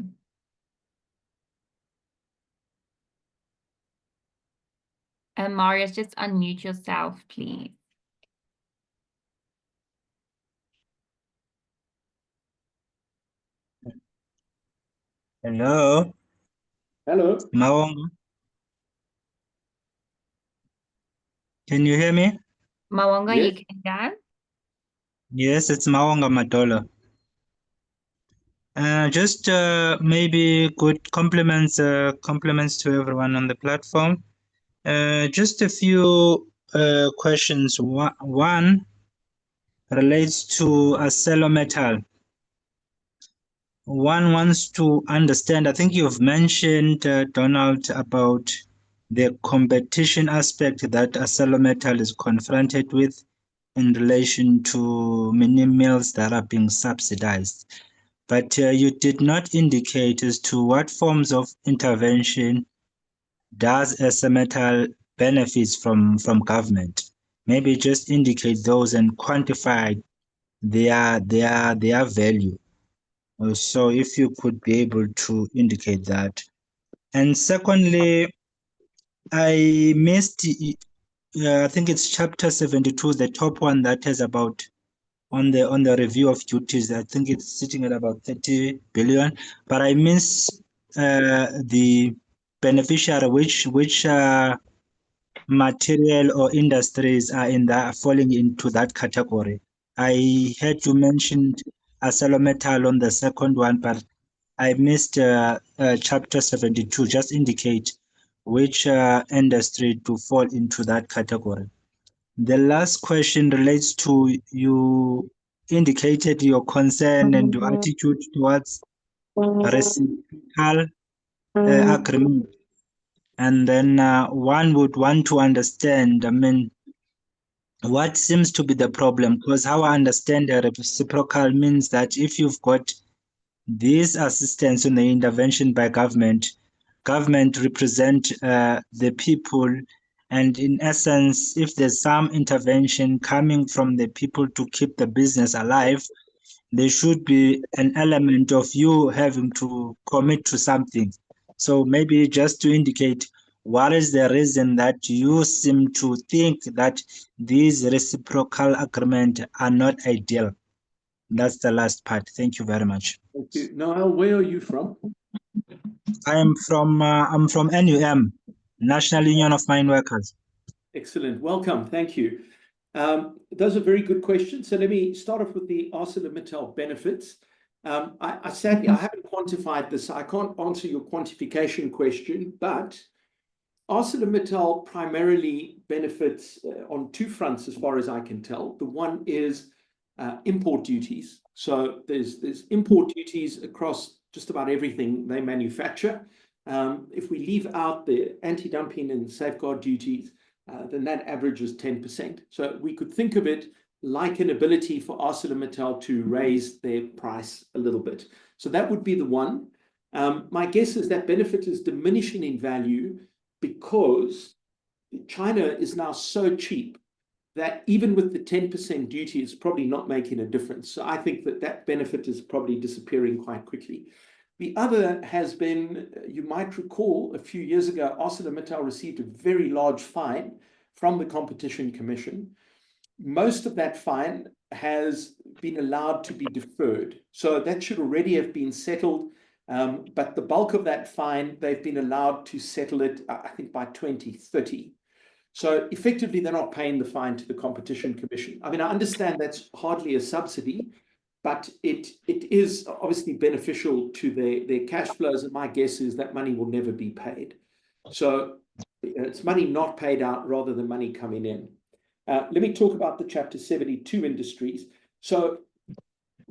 And Marius, just unmute yourself, please. Hello, Hello. Mawonga. Can you hear me? Mawonga, Yes. you can go. Yes, it's Mawonga Madola. Just maybe good compliments to everyone on the platform. Just a few questions. One relates to ArcelorMittal. One wants to understand, I think you've mentioned, Donald, about the competition aspect that ArcelorMittal is confronted with in relation to mini mills that are being subsidized. But you did not indicate as to what forms of intervention does ArcelorMittal benefits from government. Maybe just indicate those and quantify their value. So if you could be able to indicate that. And secondly, I missed, I think it's chapter 72, the top one that has about on the review of duties. I think it's sitting at about 30 billion, but I miss the beneficiary, which material or industries are falling into that category. I heard you mentioned ArcelorMittal on the second one, but I missed chapter 72. Just indicate which industry to fall into that category. The last question relates to you indicated your concern and your attitude towards reciprocal agreement. And then one would want to understand, I mean, what seems to be the problem? Because how I understand the reciprocal means that if you've got this assistance in the intervention by government represent the people, and in essence, if there's some intervention coming from the people to keep the business alive, there should be an element of you having to commit to something. So maybe just to indicate what is the reason that you seem to think that these reciprocal agreements are not ideal. That's the last part. Thank you very much. Thank you. Noel, where are you from? I'm from NUM, National Union of Mine Workers. Excellent. Welcome. Thank you. Those are very good questions. So let me start off with the ArcelorMittal benefits. I sadly, I haven't quantified this. I can't answer your quantification question, but ArcelorMittal primarily benefits on two fronts, as far as I can tell. The one is import duties. So there's import duties across just about everything they manufacture. If we leave out the anti-dumping and safeguard duties, then that averages 10%. So we could think of it like an ability for ArcelorMittal to raise their price a little bit. So that would be the one. My guess is that benefit is diminishing in value because China is now so cheap that even with the 10% duty, it's probably not making a difference. So I think that that benefit is probably disappearing quite quickly. The other has been, you might recall, a few years ago, ArcelorMittal received a very large fine from the Competition Commission. Most of that fine has been allowed to be deferred. So that should already have been settled. But the bulk of that fine, they've been allowed to settle it, I think, by 2030. So effectively, they're not paying the fine to the Competition Commission. I mean, I understand that's hardly a subsidy, but it is obviously beneficial to their cash flows. And my guess is that money will never be paid. So it's money not paid out rather than money coming in. Let me talk about the Chapter 72 industries. So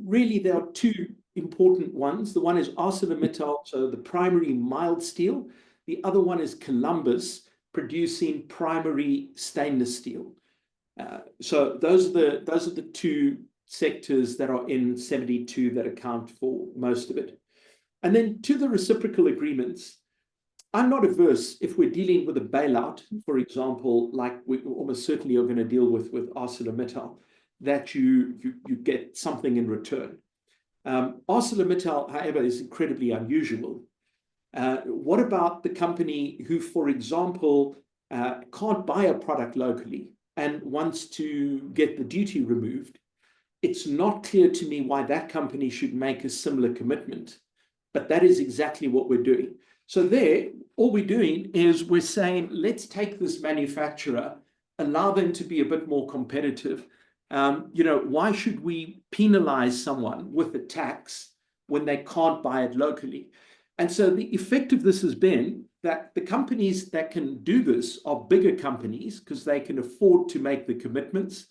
really, there are two important ones. The one is ArcelorMittal, so the primary mild steel. The other one is Columbus, producing primary stainless steel. So those are the two sectors that are in 72 that account for most of it. And then to the reciprocal agreements, I'm not averse if we're dealing with a bailout, for example, like we almost certainly are going to deal with ArcelorMittal, that you get something in return. ArcelorMittal, however, is incredibly unusual. What about the company who, for example, can't buy a product locally and wants to get the duty removed? It's not clear to me why that company should make a similar commitment, but that is exactly what we're doing. So there, all we're doing is we're saying, let's take this manufacturer, allow them to be a bit more competitive. Why should we penalize someone with a tax when they can't buy it locally? And so the effect of this has been that the companies that can do this are bigger companies because they can afford to make the commitments.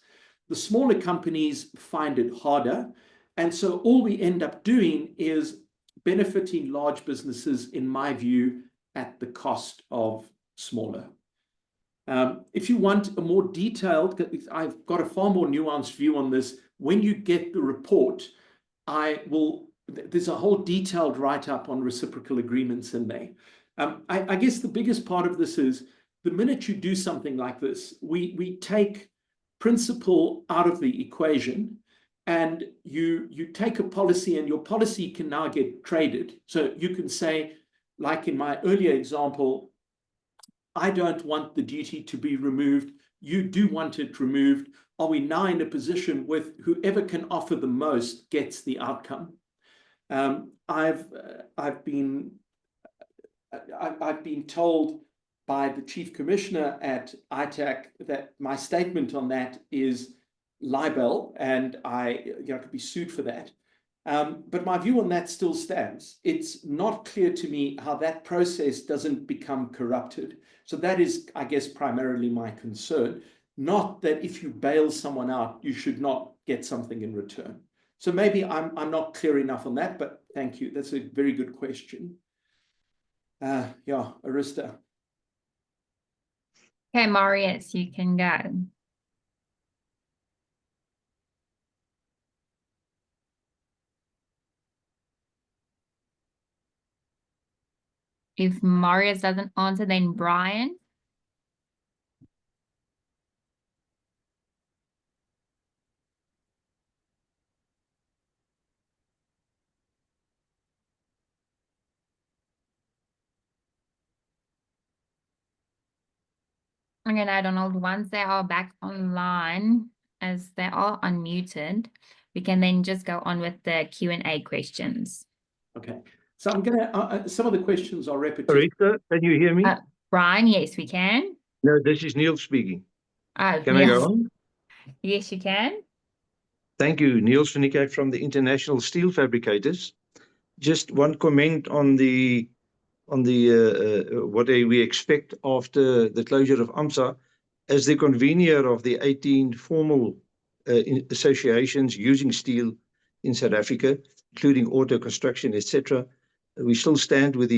The smaller companies find it harder. And so all we end up doing is benefiting large businesses, in my view, at the cost of smaller. If you want a more detailed, I've got a far more nuanced view on this. When you get the report, there's a whole detailed write-up on reciprocal agreements in there. I guess the biggest part of this is the minute you do something like this, we take principle out of the equation, and you take a policy, and your policy can now get traded. So you can say, like in my earlier example, I don't want the duty to be removed. You do want it removed. Are we now in a position with whoever can offer the most gets the outcome? I've been told by the chief commissioner at ITAC that my statement on that is libel, and I could be sued for that. But my view on that still stands. It's not clear to me how that process doesn't become corrupted. So that is, I guess, primarily my concern. Not that if you bail someone out, you should not get something in return. So maybe I'm not clear enough on that, but thank you. That's a very good question. Arista. Okay, Marius, you can go. If Marius doesn't answer, then Brian. Okay, now Donald, once they are back online, as they are unmuted, we can then just go on with the Q&A questions. Okay. So I'm going to, some of the questions are repetitive. Arista, can you hear me? Brian, yes, we can. No, this is Neil speaking. Can I Niels. go on? Yes, you can. Thank you. Niels van Niekerk from the International Steel Fabricators. Just one comment on the what we expect after the closure of AMSA. As the convener of the 18 formal associations using steel in South Africa, including auto construction, etc., we still stand with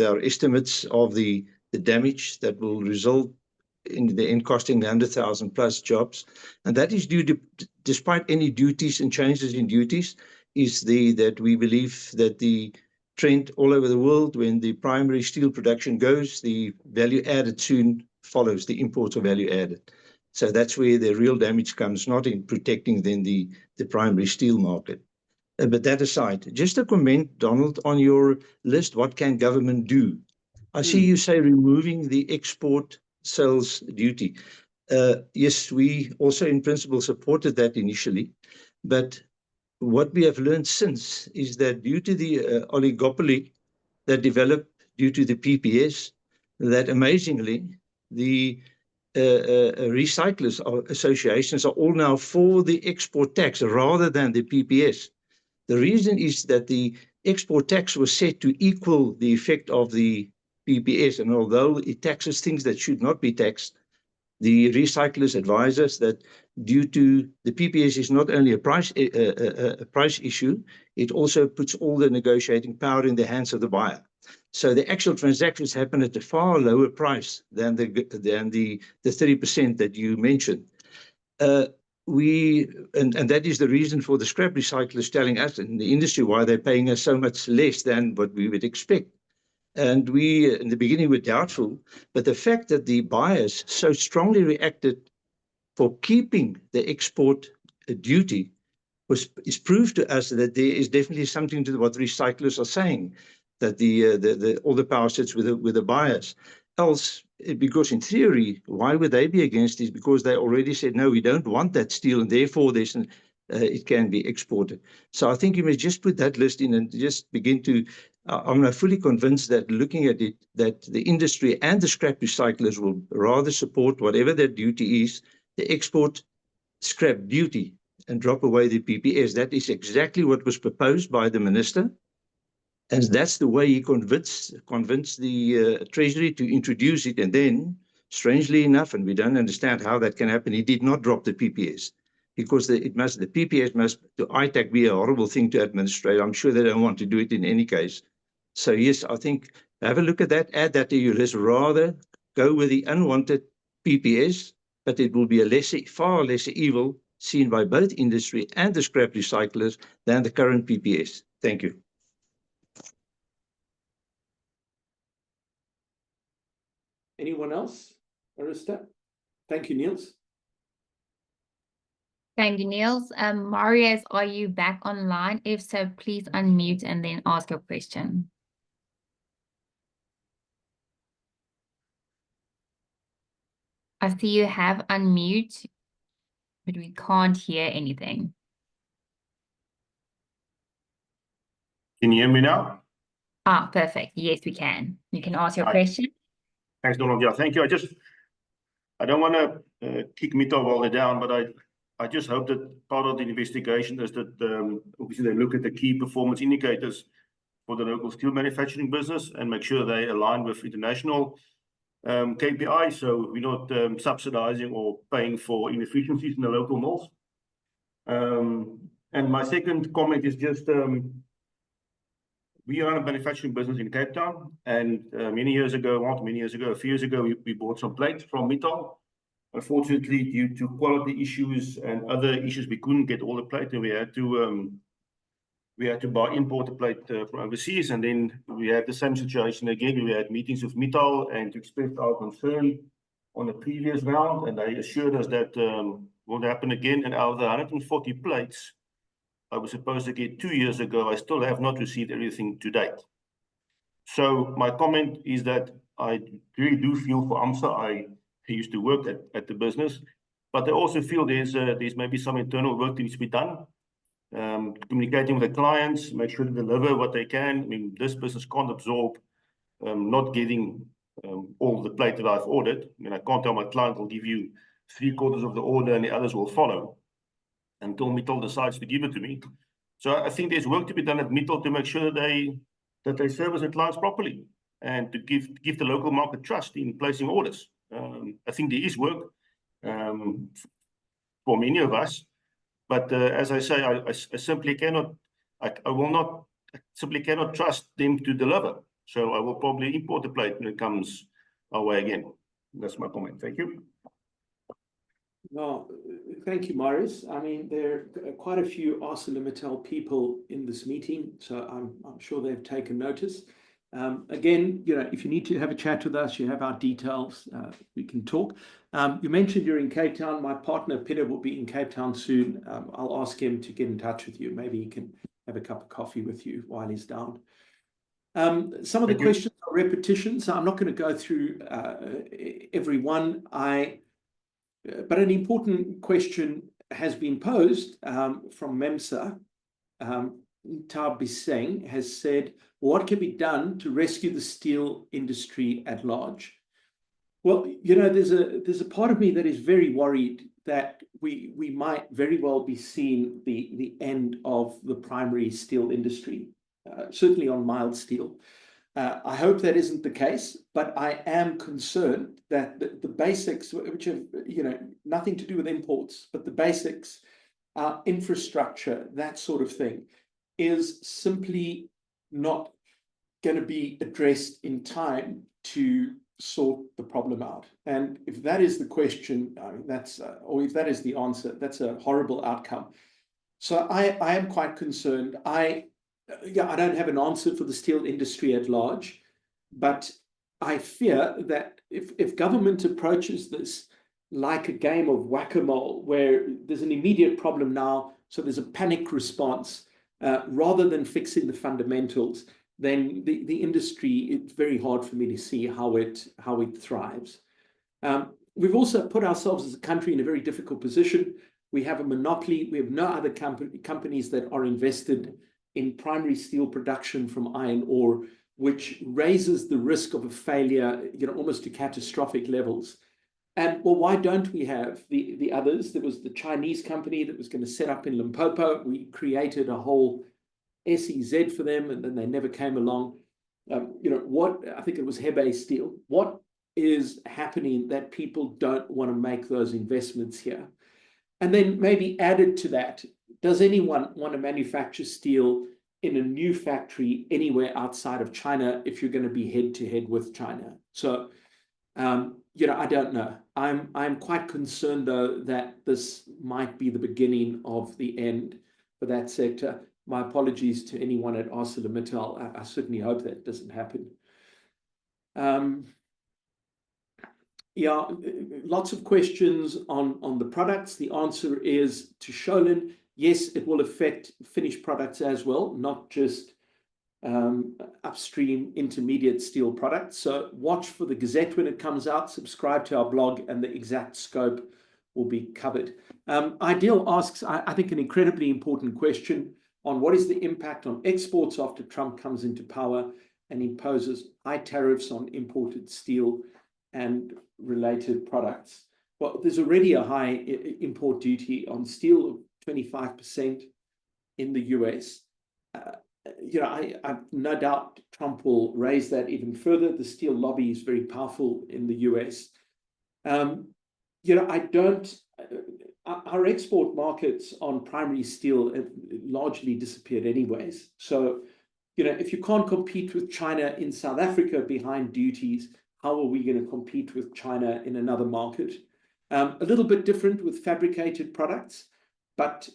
our estimates of the damage that will result in the end costing 100,000 plus jobs, and that is due to, despite any duties and changes in duties, that we believe that the trend all over the world, when the primary steel production goes, the value added soon follows the imports of value added. So that's where the real damage comes, not in protecting then the primary steel market. But that aside, just a comment, Donald, on your list, what can government do? I see you say removing the export sales duty. Yes, we also in principle supported that initially, but what we have learned since is that due to the oligopoly that developed due to the PPS, that amazingly the recyclers associations are all now for the export tax rather than the PPS. The reason is that the export tax was set to equal the effect of the PPS, and although it taxes things that should not be taxed, the recyclers advise us that due to the PPS is not only a price issue, it also puts all the negotiating power in the hands of the buyer. So the actual transactions happen at a far lower price than the 30% that you mentioned. And that is the reason for the scrap recyclers telling us in the industry why they're paying us so much less than what we would expect. And we, in the beginning, were doubtful, but the fact that the buyers so strongly reacted for keeping the export duty is proof to us that there is definitely something to what recyclers are saying, that all the power sits with the buyers. Else, because in theory, why would they be against this? Because they already said, no, we don't want that steel, and therefore it can be exported. So I think you must just put that list in and just begin to, I'm fully convinced that looking at it, that the industry and the scrap recyclers will rather support whatever that duty is, the export scrap duty, and drop away the PPS. That is exactly what was proposed by the minister. And that's the way he convinced the Treasury to introduce it. And then, strangely enough, and we don't understand how that can happen, he did not drop the PPS. Because the PPS must, to ITAC, be a horrible thing to administrate. I'm sure they don't want to do it in any case. So yes, I think have a look at that, add that to your list, rather go with the unwanted PPS, but it will be a far lesser evil seen by both industry and the scrap recyclers than the current PPS. Thank you. Anyone else? Arista? Thank you, Niels. Thank you, Niels. Marius, are you back online? If so, please unmute and then ask your question. I see you have unmute, but we can't hear anything. Can you hear me now? Ah, perfect. Yes, we can. You can ask your Hi. question. Thanks, Donald. Yeah, thank you. I don't want to kick Mittal while they're down, but I just hope that part of the investigation is that obviously they look at the key performance indicators for the local steel manufacturing business and make sure they align with international KPI, so we're not subsidizing or paying for inefficiencies in the local mills. And my second comment is just we are a manufacturing business in Cape Town, and a few years ago, we bought some plates from Mittal. Unfortunately, due to quality issues and other issues, we couldn't get all the plate, and we had to buy imported plate from overseas. And then we had the same situation again. We had meetings with Mittal and to express our concern on the previous round, and they assured us that won't happen again. And out of the 140 plates I was supposed to get 2 years ago, I still have not received everything to date. So my comment is that I really do feel for AMSA. I used to work at the business, but I also feel there's maybe some internal work that needs to be done. Communicating with the clients, make sure to deliver what they can. I mean, this business can't absorb not getting all the plate that I've ordered. I mean, I can't tell my client will give you 3/4 of the order and the others will follow until Mittal decides to give it to me. So I think there's work to be done at Mittal to make sure that they service their clients properly and to give the local market trust in placing orders. I think there is work for many of us, but as I say, I simply cannot, I will not, simply cannot trust them to deliver. So I will probably import the plate when it comes our way again. That's my comment. Thank you. Well, thank you, Marius. I mean, there are quite a few ArcelorMittal people in this meeting, so I'm sure they've taken notice. Again, if you need to have a chat with us, you have our details, we can talk. You mentioned you're in Cape Town. My partner, Peter, will be in Cape Town soon. I'll ask him to get in touch with you. Maybe he can have a cup of coffee with you while he's down. Some of the questions are repetitions. I'm not going to go through every one. But an important question has been posed from MEMSA. Tab Biseng has said, what can be done to rescue the steel industry at large? Well, there's a part of me that is very worried that we might very well be seeing the end of the primary steel industry, certainly on mild steel. I hope that isn't the case, but I am concerned that the basics, which have nothing to do with imports, but the basics, infrastructure, that sort of thing, is simply not going to be addressed in time to sort the problem out? And if that is the question, I mean, or if that is the answer, that's a horrible outcome. So I am quite concerned. I don't have an answer for the steel industry at large, but I fear that if government approaches this like a game of whack-a-mole, where there's an immediate problem now, so there's a panic response, rather than fixing the fundamentals, then the industry, it's very hard for me to see how it thrives. We've also put ourselves as a country in a very difficult position. We have a monopoly. We have no other companies that are invested in primary steel production from iron ore, which raises the risk of a failure, almost to catastrophic levels. And well, why don't we have the others? There was the Chinese company that was going to set up in Limpopo. We created a whole SEZ for them, and then they never came along. What I think it was Hebei Steel. What is happening that people don't want to make those investments here? And then maybe added to that, does anyone want to manufacture steel in a new factory anywhere outside of China if you're going to be head-to-head with China? So, I don't know. I'm quite concerned, though, that this might be the beginning of the end for that sector. My apologies to anyone at ArcelorMittal. I certainly hope that doesn't happen. Lots of questions on the products. The answer is to Sholin, yes, it will affect finished products as well, not just upstream intermediate steel products. So watch for the Gazette when it comes out, subscribe to our blog, and the exact scope will be covered. Ideal asks, I think, an incredibly important question on what is the impact on exports after Trump comes into power and imposes high tariffs on imported steel and related products. Well, there's already a high import duty on steel of 25% in the US. I've no doubt Trump will raise that even further. The steel lobby is very powerful in the US. Our export markets on primary steel have largely disappeared anyways. So, if you can't compete with China in South Africa behind duties, how are we going to compete with China in another market? A little bit different with fabricated products, but,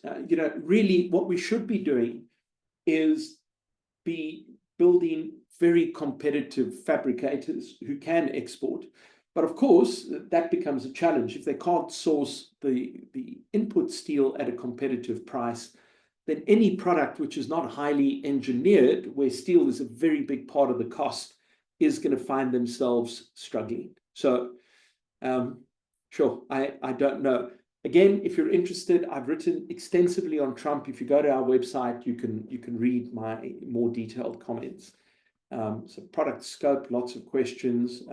really what we should be doing is be building very competitive fabricators who can export. But of course, that becomes a challenge. If they can't source the input steel at a competitive price, then any product which is not highly engineered, where steel is a very big part of the cost, is going to find themselves struggling. So, sure, I don't know. Again, if you're interested, I've written extensively on Trump. If you go to our website, you can read my more detailed comments. So product scope, lots of questions.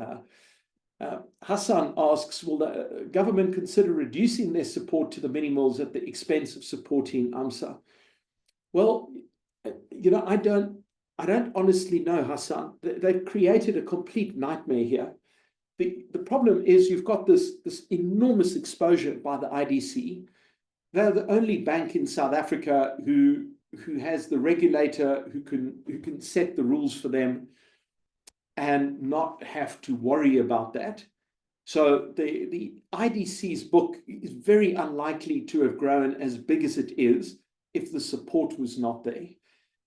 Hassan asks, will the government consider reducing their support to the mini mills at the expense of supporting AMSA? Well, I don't honestly know, Hassan. They've created a complete nightmare here. The problem is you've got this enormous exposure by the IDC. They're the only bank in South Africa who has the regulator who can set the rules for them and not have to worry about that. So the IDC's book is very unlikely to have grown as big as it is if the support was not there.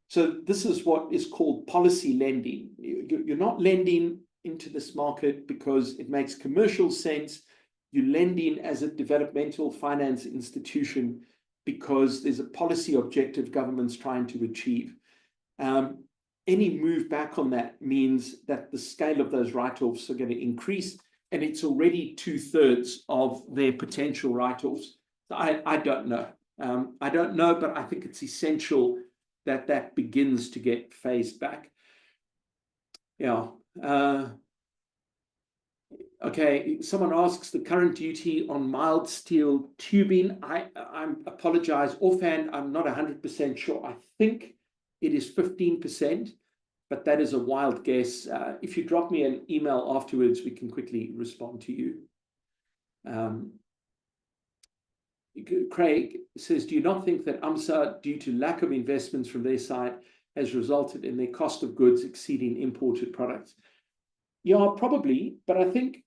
So this is what is called policy lending. You're not lending into this market because it makes commercial sense. You're lending as a developmental finance institution because there's a policy objective government's trying to achieve. Any move back on that means that the scale of those write-offs are going to increase, and it's already 2/3 of their potential write-offs. So I don't know. I don't know, but I think it's essential that that begins to get phased back. Yeah. Okay, someone asks the current duty on mild steel tubing. I apologize offhand, I'm not 100% sure. I think it is 15%, but that is a wild guess. If you drop me an email afterwards, we can quickly respond to you. Craig says, do you not think that AMSA, due to lack of investments from their side, has resulted in their cost of goods exceeding imported products. Yeah, probably, but I think,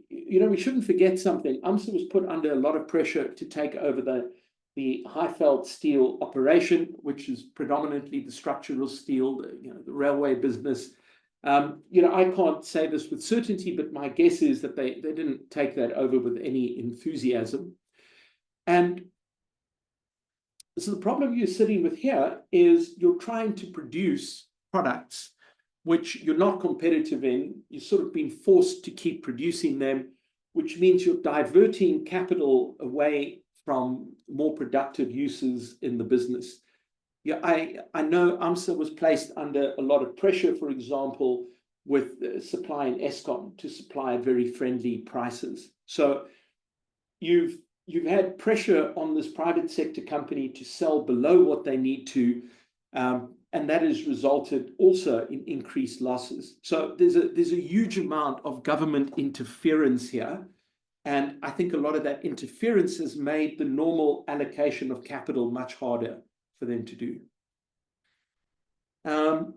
we shouldn't forget something. AMSA was put under a lot of pressure to take over the Highveld steel operation, which is predominantly the structural steel, the railway business. I can't say this with certainty, but my guess is that they didn't take that over with any enthusiasm. And so the problem you're sitting with here is you're trying to produce products which you're not competitive in. You're sort of being forced to keep producing them, which means you're diverting capital away from more productive uses in the business. Yeah, I know AMSA was placed under a lot of pressure, for example, with supplying Eskom to supply at very friendly prices. So you've had pressure on this private sector company to sell below what they need to, and that has resulted also in increased losses. So there's a huge amount of government interference here. And I think a lot of that interference has made the normal allocation of capital much harder for them to do. And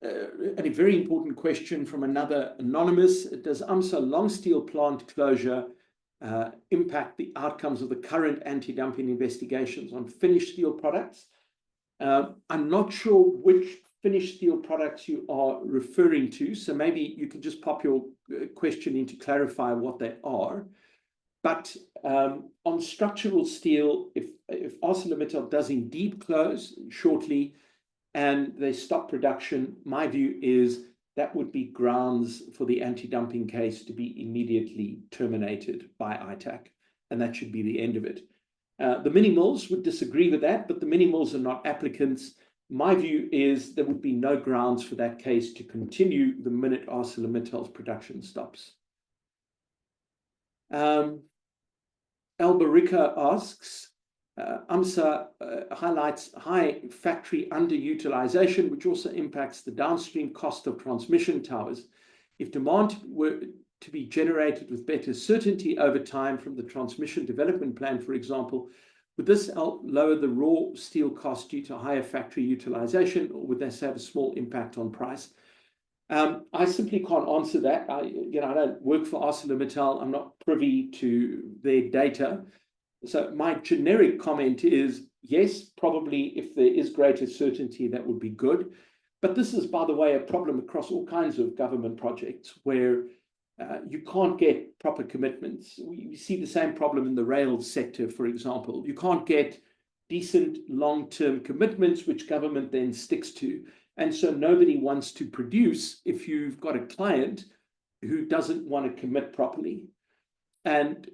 a very important question from another anonymous: does AMSA long steel plant closure impact the outcomes of the current anti-dumping investigations on finished steel products? I'm not sure which finished steel products you are referring to, so maybe you can just pop your question in to clarify what they are. But on structural steel, if ArcelorMittal does indeed close shortly and they stop production, my view is that would be grounds for the anti-dumping case to be immediately terminated by ITAC, and that should be the end of it. The mini mills would disagree with that, but the mini mills are not applicants. My view is there would be no grounds for that case to continue the minute ArcelorMittal's production stops. Elbarica asks, AMSA highlights high factory underutilization, which also impacts the downstream cost of transmission towers. If demand were to be generated with better certainty over time from the transmission development plan, for example, would this help lower the raw steel cost due to higher factory utilization, or would this have a small impact on price? I simply can't answer that. I don't work for ArcelorMittal. I'm not privy to their data. So my generic comment is, yes, probably if there is greater certainty, that would be good. But this is, by the way, a problem across all kinds of government projects where you can't get proper commitments. We see the same problem in the rail sector, for example. You can't get decent long-term commitments, which government then sticks to. And so nobody wants to produce if you've got a client who doesn't want to commit properly. And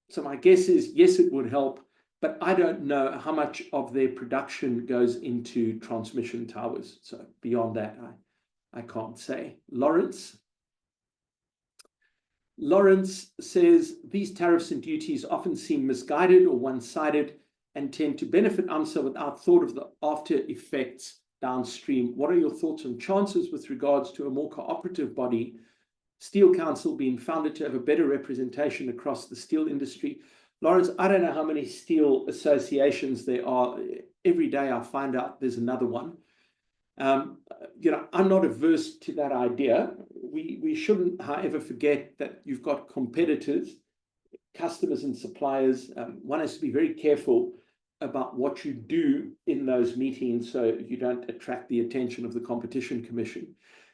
so my guess is, yes, it would help, but I don't know how much of their production goes into transmission towers. So beyond that, I can't say. Lawrence says, these tariffs and duties often seem misguided or one-sided and tend to benefit AMSA without thought of the after effects downstream. What are your thoughts on chances with regards to a more cooperative body, Steel Council, being founded to have a better representation across the steel industry? Lawrence, I don't know how many steel associations there are. Every day I find out there's another one. I'm not averse to that idea. We shouldn't, however, forget that you've got competitors, customers and suppliers. One has to be very careful about what you do in those meetings so you don't attract the attention of the Competition Commission.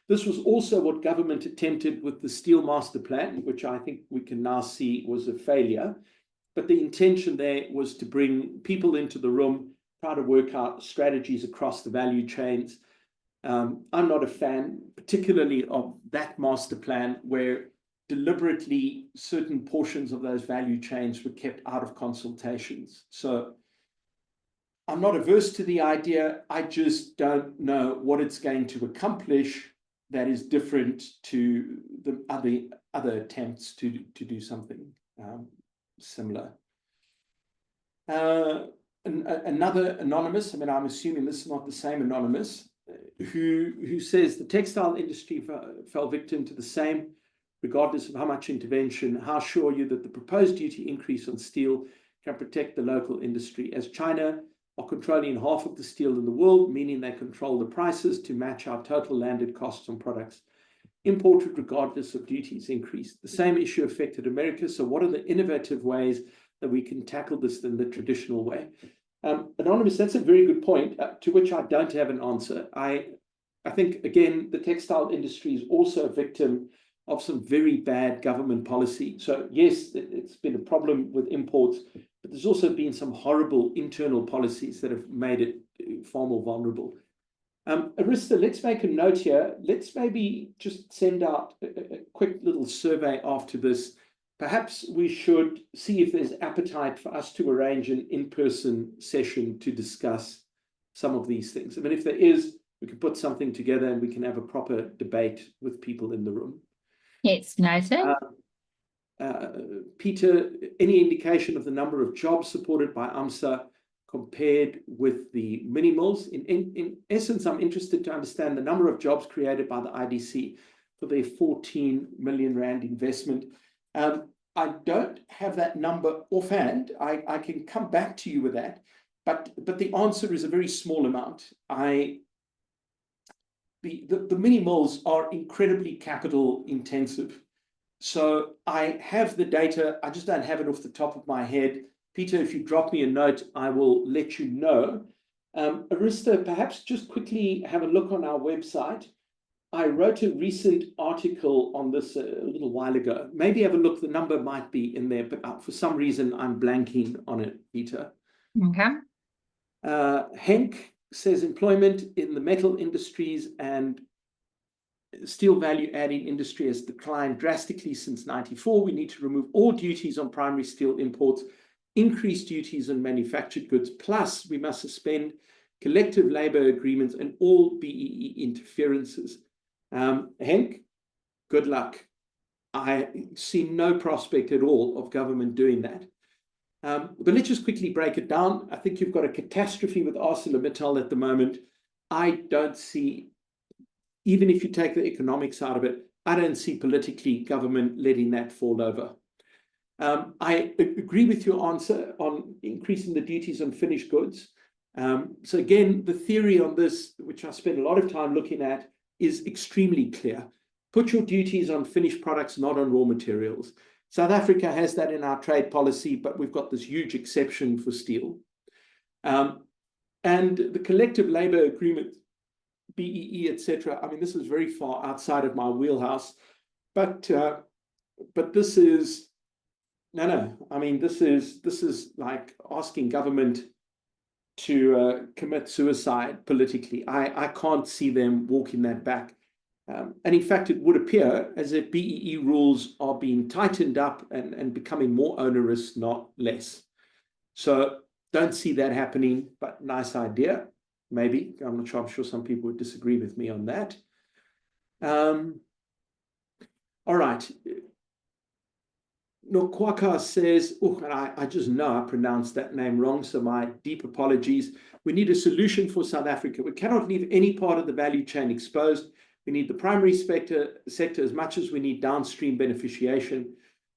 This was also what government attempted with the Steel Master Plan, which I think we can now see was a failure. But the intention there was to bring people into the room, try to work out strategies across the value chains. I'm not a fan, particularly of that master plan, where deliberately certain portions of those value chains were kept out of consultations. So I'm not averse to the idea. I just don't know what it's going to accomplish that is different to the other attempts to do something similar. Another anonymous, I'm assuming this is not the same anonymous, who says the textile industry fell victim to the same, regardless of how much intervention. How sure are you that the proposed duty increase on steel can protect the local industry? As China are controlling half of the steel in the world, meaning they control the prices to match our total landed costs on products imported regardless of duties increase. The same issue affected America. So what are the innovative ways that we can tackle this in the traditional way? Anonymous, that's a very good point, to which I don't have an answer. I think, again, the textile industry is also a victim of some very bad government policy. So yes, it's been a problem with imports, but there's also been some horrible internal policies that have made it far more vulnerable. Arista, let's make a note here. Let's maybe just send out a quick little survey after this. Perhaps we should see if there's appetite for us to arrange an in-person session to discuss some of these things. I mean, if there is, we can put something together and we can have a proper debate with people in the room. Yes, noted. Peter, any indication of the number of jobs supported by AMSA compared with the mini mills? In essence, I'm interested to understand the number of jobs created by the IDC for their 14 million rand investment. I don't have that number offhand. I can come back to you with that, but the answer is a very small amount. The mini mills are incredibly capital intensive. So I have the data, I just don't have it off the top of my head. Peter, if you drop me a note, I will let you know. Arista, perhaps just quickly have a look on our website. I wrote a recent article on this a little while ago. Maybe have a look, the number might be in there, but for some reason I'm blanking on it, Peter. Okay. Henk says employment in the metal industries and steel value adding industry has declined drastically since '94. We need to remove all duties on primary steel imports, increase duties on manufactured goods, plus we must suspend collective labor agreements and all BEE interferences. Henk, good luck. I see no prospect at all of government doing that. But let's just quickly break it down. I think you've got a catastrophe with ArcelorMittal at the moment. I don't see, even if you take the economics out of it, I don't see politically government letting that fall over. I agree with your answer on increasing the duties on finished goods. So again, the theory on this, which I spent a lot of time looking at, is extremely clear. Put your duties on finished products, not on raw materials. South Africa has that in our trade policy, but we've got this huge exception for steel. And the collective labor agreement, BEE, etc. I mean, this is very far outside of my wheelhouse, but this is no. I mean, this is like asking government to commit suicide politically. I can't see them walking that back. And in fact, it would appear as if BEE rules are being tightened up and becoming more onerous, not less. So don't see that happening, but nice idea. Maybe. I'm not sure. I'm sure some people would disagree with me on that. All right. Nokwaka says, oh, and I just know I pronounced that name wrong, so my deep apologies. We need a solution for South Africa. We cannot leave any part of the value chain exposed. We need the primary sector as much as we need downstream beneficiation.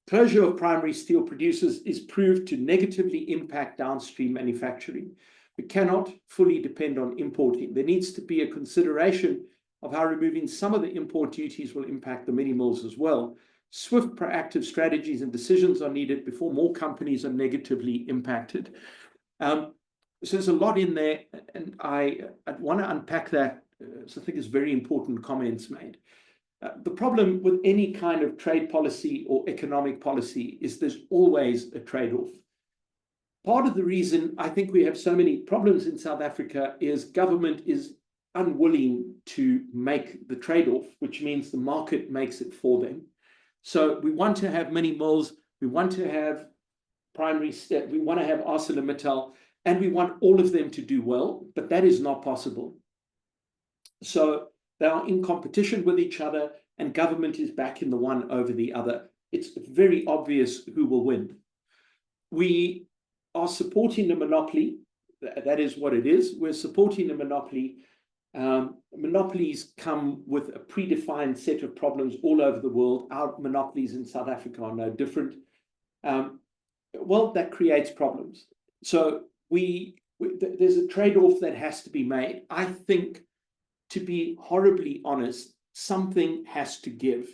Closure of primary steel producers is proved to negatively impact downstream manufacturing. We cannot fully depend on importing. There needs to be a consideration of how removing some of the import duties will impact the mini mills as well. Swift, proactive strategies and decisions are needed before more companies are negatively impacted. So there's a lot in there, and I'd want to unpack that. So I think it's very important comments made. The problem with any kind of trade policy or economic policy is there's always a trade-off. Part of the reason I think we have so many problems in South Africa is government is unwilling to make the trade-off, which means the market makes it for them. So we want to have mini mills, we want to have primary step, we want to have ArcelorMittal, and we want all of them to do well, but that is not possible. So they are in competition with each other, and government is backing the one over the other. It's very obvious who will win. We are supporting the monopoly. That is what it is. We're supporting the monopoly. Monopolies come with a predefined set of problems all over the world. Our monopolies in South Africa are no different. Well, that creates problems. So we there's a trade-off that has to be made. I think, to be horribly honest, something has to give.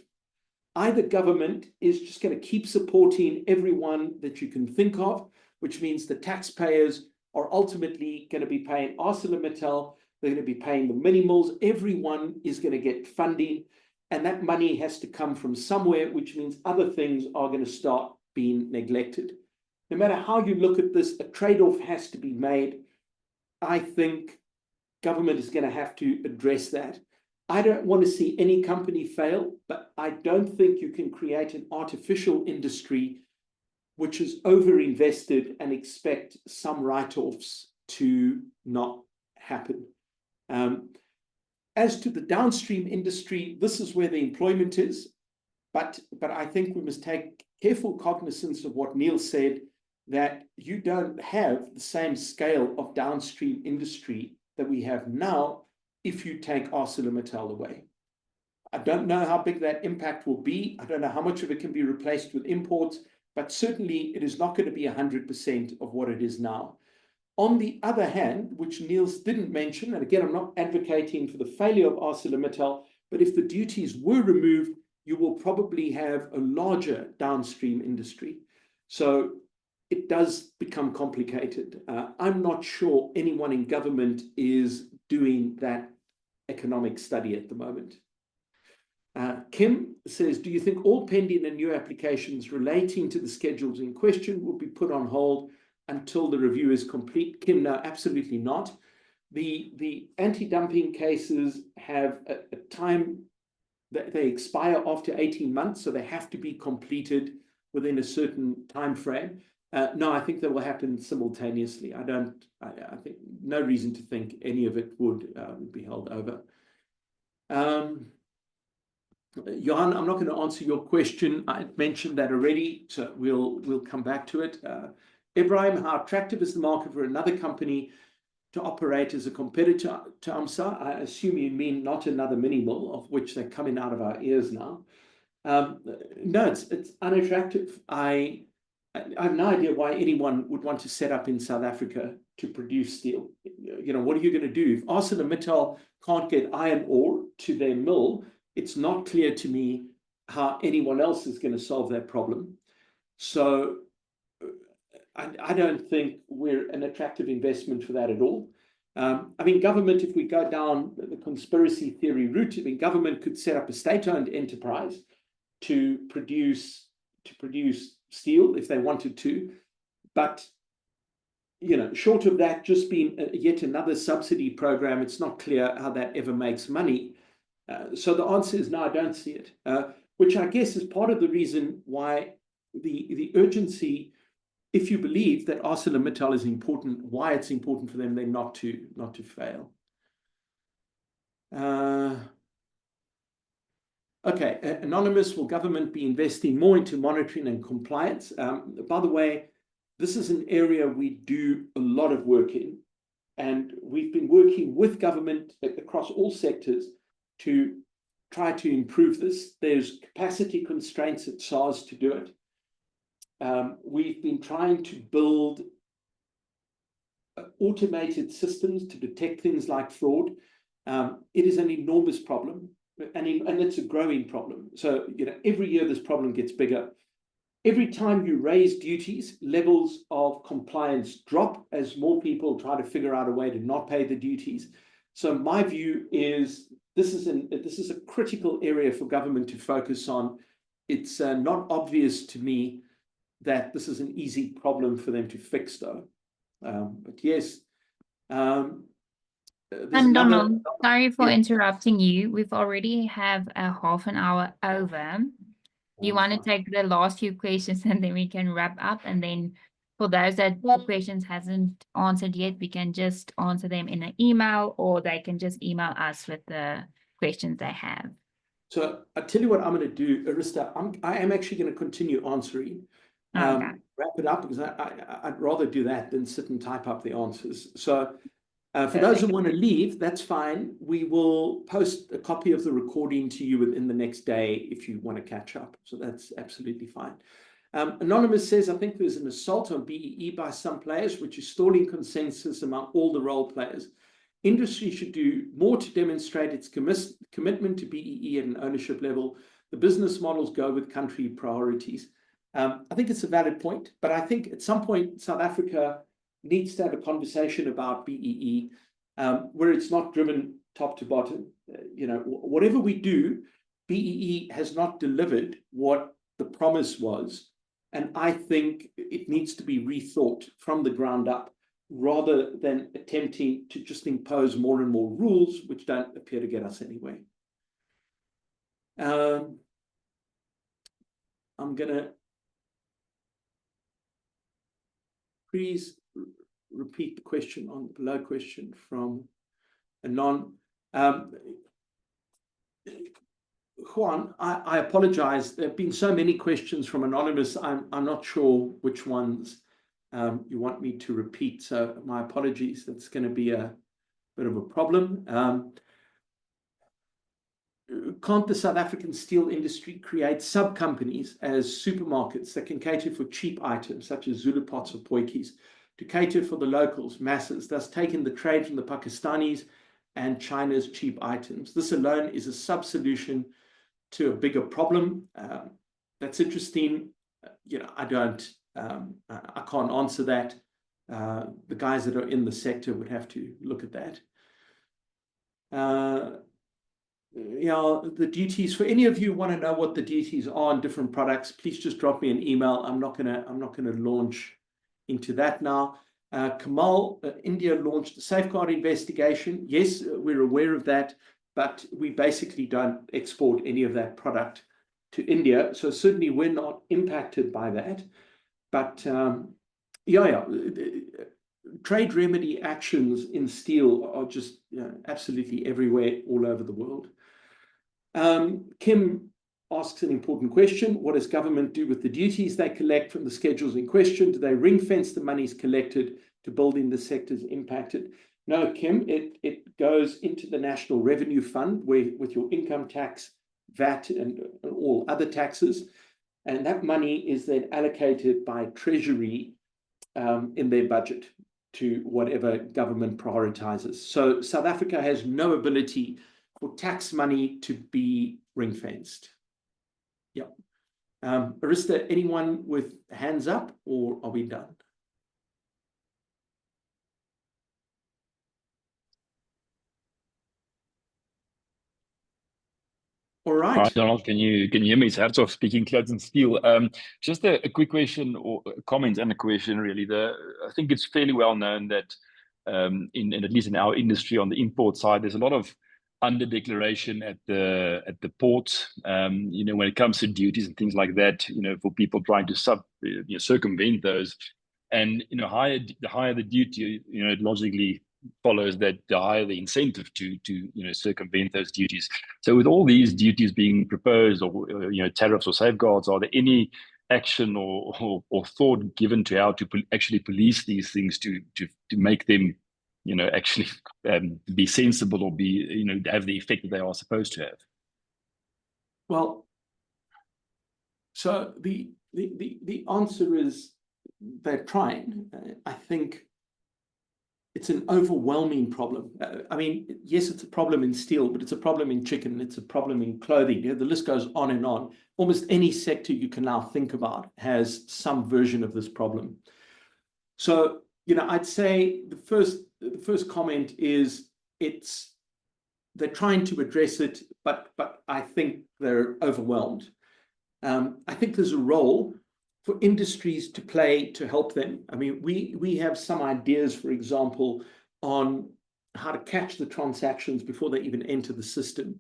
Either government is just going to keep supporting everyone that you can think of, which means the taxpayers are ultimately going to be paying ArcelorMittal, they're going to be paying the mini mills, everyone is going to get funding, and that money has to come from somewhere, which means other things are going to start being neglected. No matter how you look at this, a trade-off has to be made. I think government is going to have to address that. I don't want to see any company fail, but I don't think you can create an artificial industry which is overinvested and expect some write-offs to not happen. As to the downstream industry, this is where the employment is, but I think we must take careful cognizance of what Neil said, that you don't have the same scale of downstream industry that we have now if you take ArcelorMittal away. I don't know how big that impact will be. I don't know how much of it can be replaced with imports, but certainly it is not going to be 100% of what it is now. On the other hand, which Niels didn't mention, and again, I'm not advocating for the failure of ArcelorMittal, but if the duties were removed, you will probably have a larger downstream industry. So it does become complicated. I'm not sure anyone in government is doing that economic study at the moment. Kim says, do you think all pending and new applications relating to the schedules in question will be put on hold until the review is complete? Kim, no, absolutely not. The anti-dumping cases have a time that they expire after 18 months, so they have to be completed within a certain time frame. No, I think that will happen simultaneously. I think no reason to think any of it would be held over. Johan, I'm not going to answer your question. I mentioned that already, so we'll come back to it. Ibrahim, how attractive is the market for another company to operate as a competitor to AMSA? I assume you mean not another mini mill, of which they're coming out of our ears now. No, it's unattractive. I have no idea why anyone would want to set up in South Africa to produce steel. You know, what are you going to do? If ArcelorMittal can't get iron ore to their mill, it's not clear to me how anyone else is going to solve that problem. So I don't think we're an attractive investment for that at all. I mean, government, if we go down the conspiracy theory route, I mean, government could set up a state-owned enterprise to produce steel if they wanted to, but you know, short of that just being yet another subsidy program, it's not clear how that ever makes money. So the answer is no, I don't see it, which I guess is part of the reason why the urgency, if you believe that ArcelorMittal is important, why it's important for them then not to fail. Okay, Anonymous, will government be investing more into monitoring and compliance? By the way, this is an area we do a lot of work in, and we've been working with government across all sectors to try to improve this. There's capacity constraints at SARS to do it. We've been trying to build automated systems to detect things like fraud. It is an enormous problem, and it's a growing problem. So, you know, every year this problem gets bigger. Every time you raise duties, levels of compliance drop as more people try to figure out a way to not pay the duties. So my view is this is a critical area for government to focus on. It's not obvious to me that this is an easy problem for them to fix, though. But yes. And Donald, sorry for interrupting you. We've already have a half an hour over. You want to take the last few questions and then we can wrap up, and then for those that the questions hasn't answered yet, we can just answer them in an email, or they can just email us with the questions they have. So I'll tell you what I'm going to do, Arista. I am actually going to continue answering. Okay. Wrap it up, because I'd rather do that than sit and type up the answers. So for those who want to leave, that's fine. We will post a copy of the recording to you within the next day if you want to catch up. So that's absolutely fine. Anonymous says, I think there's an assault on BEE by some players, which is stalling consensus among all the role players. Industry should do more to demonstrate its commitment to BEE at an ownership level. The business models go with country priorities. I think it's a valid point, but I think at some point South Africa needs to have a conversation about BEE where it's not driven top to bottom. Whatever we do, BEE has not delivered what the promise was. And I think it needs to be rethought from the ground up rather than attempting to just impose more and more rules, which don't appear to get us anywhere. I'm going to please repeat the question on the below question from Anon. Juan, I apologize. There have been so many questions from Anonymous. I'm not sure which ones you want me to repeat. So my apologies. That's going to be a bit of a problem. Can't the South African steel industry create sub-companies as supermarkets that can cater for cheap items such as Zulu pots or potjies to cater for the locals, masses, thus taking the trade from the Pakistanis and China's cheap items? This alone is a sub-solution to a bigger problem. That's interesting. I can't answer that. The guys that are in the sector would have to look at that. The duties, for any of you who want to know what the duties are on different products, please just drop me an email. I'm not gonna launch into that now. Kamal, India launched a safeguard investigation. Yes, we're aware of that, but we basically don't export any of that product to India. So certainly we're not impacted by that. But trade remedy actions in steel are just absolutely everywhere all over the world. Kim asks an important question. What does government do with the duties they collect from the schedules in question? Do they ring fence the monies collected to build in the sectors impacted? No, Kim, it goes into the National Revenue Fund with your income tax, VAT, and all other taxes. And that money is then allocated by Treasury in their budget to whatever government prioritizes. So South Africa has no ability for tax money to be ring-fenced. Yep. Arista, anyone with hands up, or are we done? All right. Hi, Donald, can you hear me? It's Herzog speaking, Clouds and Steel. Just a quick question or a comment and a question, really. I think it's fairly well known that in at least in our industry on the import side, there's a lot of under declaration at the port. When it comes to duties and things like that, for people trying to circumvent those, and the higher the duty, it logically follows that the higher the incentive to circumvent those duties. So with all these duties being proposed, or tariffs or safeguards, are there any action or thought given to how to actually police these things to make them actually be sensible or be have the effect that they are supposed to have? Well, so the answer is they're trying. I think it's an overwhelming problem. I mean, yes, it's a problem in steel, but it's a problem in chicken, it's a problem in clothing. The list goes on and on. Almost any sector you can now think about has some version of this problem. So, I'd say the first comment is they're trying to address it, but I think they're overwhelmed. I think there's a role for industries to play to help them. I mean, we have some ideas, for example, on how to catch the transactions before they even enter the system.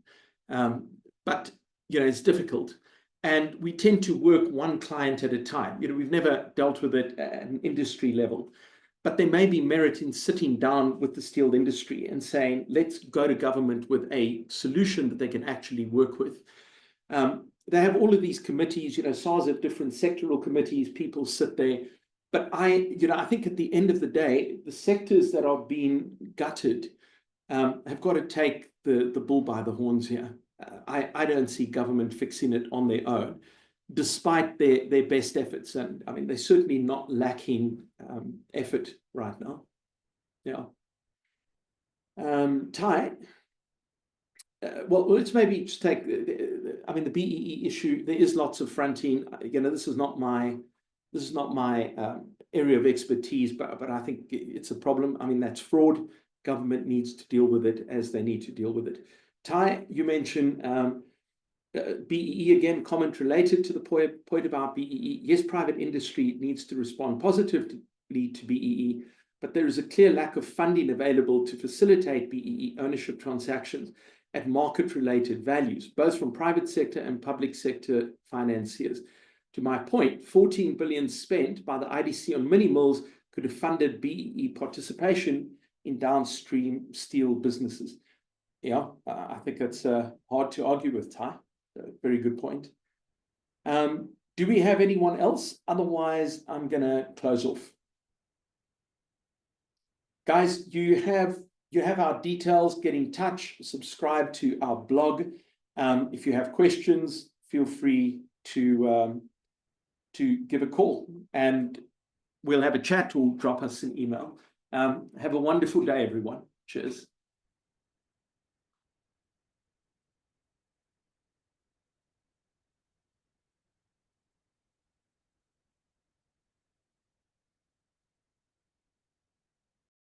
But, it's difficult. And we tend to work one client at a time. We've never dealt with it at an industry level. But there may be merit in sitting down with the steel industry and saying, let's go to government with a solution that they can actually work with. They have all of these committees, SARS have different sectoral committees, people sit there. But I think at the end of the day, the sectors that are being gutted have got to take the bull by the horns here. I don't see government fixing it on their own. despite their best efforts. And I mean, they're certainly not lacking effort right now. Yeah. Ty, well, let's maybe just take I mean, the BEE issue. There is lots of fronting. You know, this is not my area of expertise, but I think it's a problem. I mean, that's fraud. Government needs to deal with it as they need to deal with it. Ty, you mentioned BEE again, comment related to the point about BEE. Yes, private industry needs to respond positively to BEE, but there is a clear lack of funding available to facilitate BEE ownership transactions at market-related values, both from private sector and public sector financiers. To my point, 14 billion spent by the IDC on mini mills could have funded BEE participation in downstream steel businesses. Yeah, I think that's hard to argue with, Ty. Very good point. Do we have anyone else? Otherwise, I'm going to close off. Guys, you have our details. Get in touch. Subscribe to our blog. If you have questions, feel free to give a call, and we'll have a chat or drop us an email. Have a wonderful day, everyone. Cheers.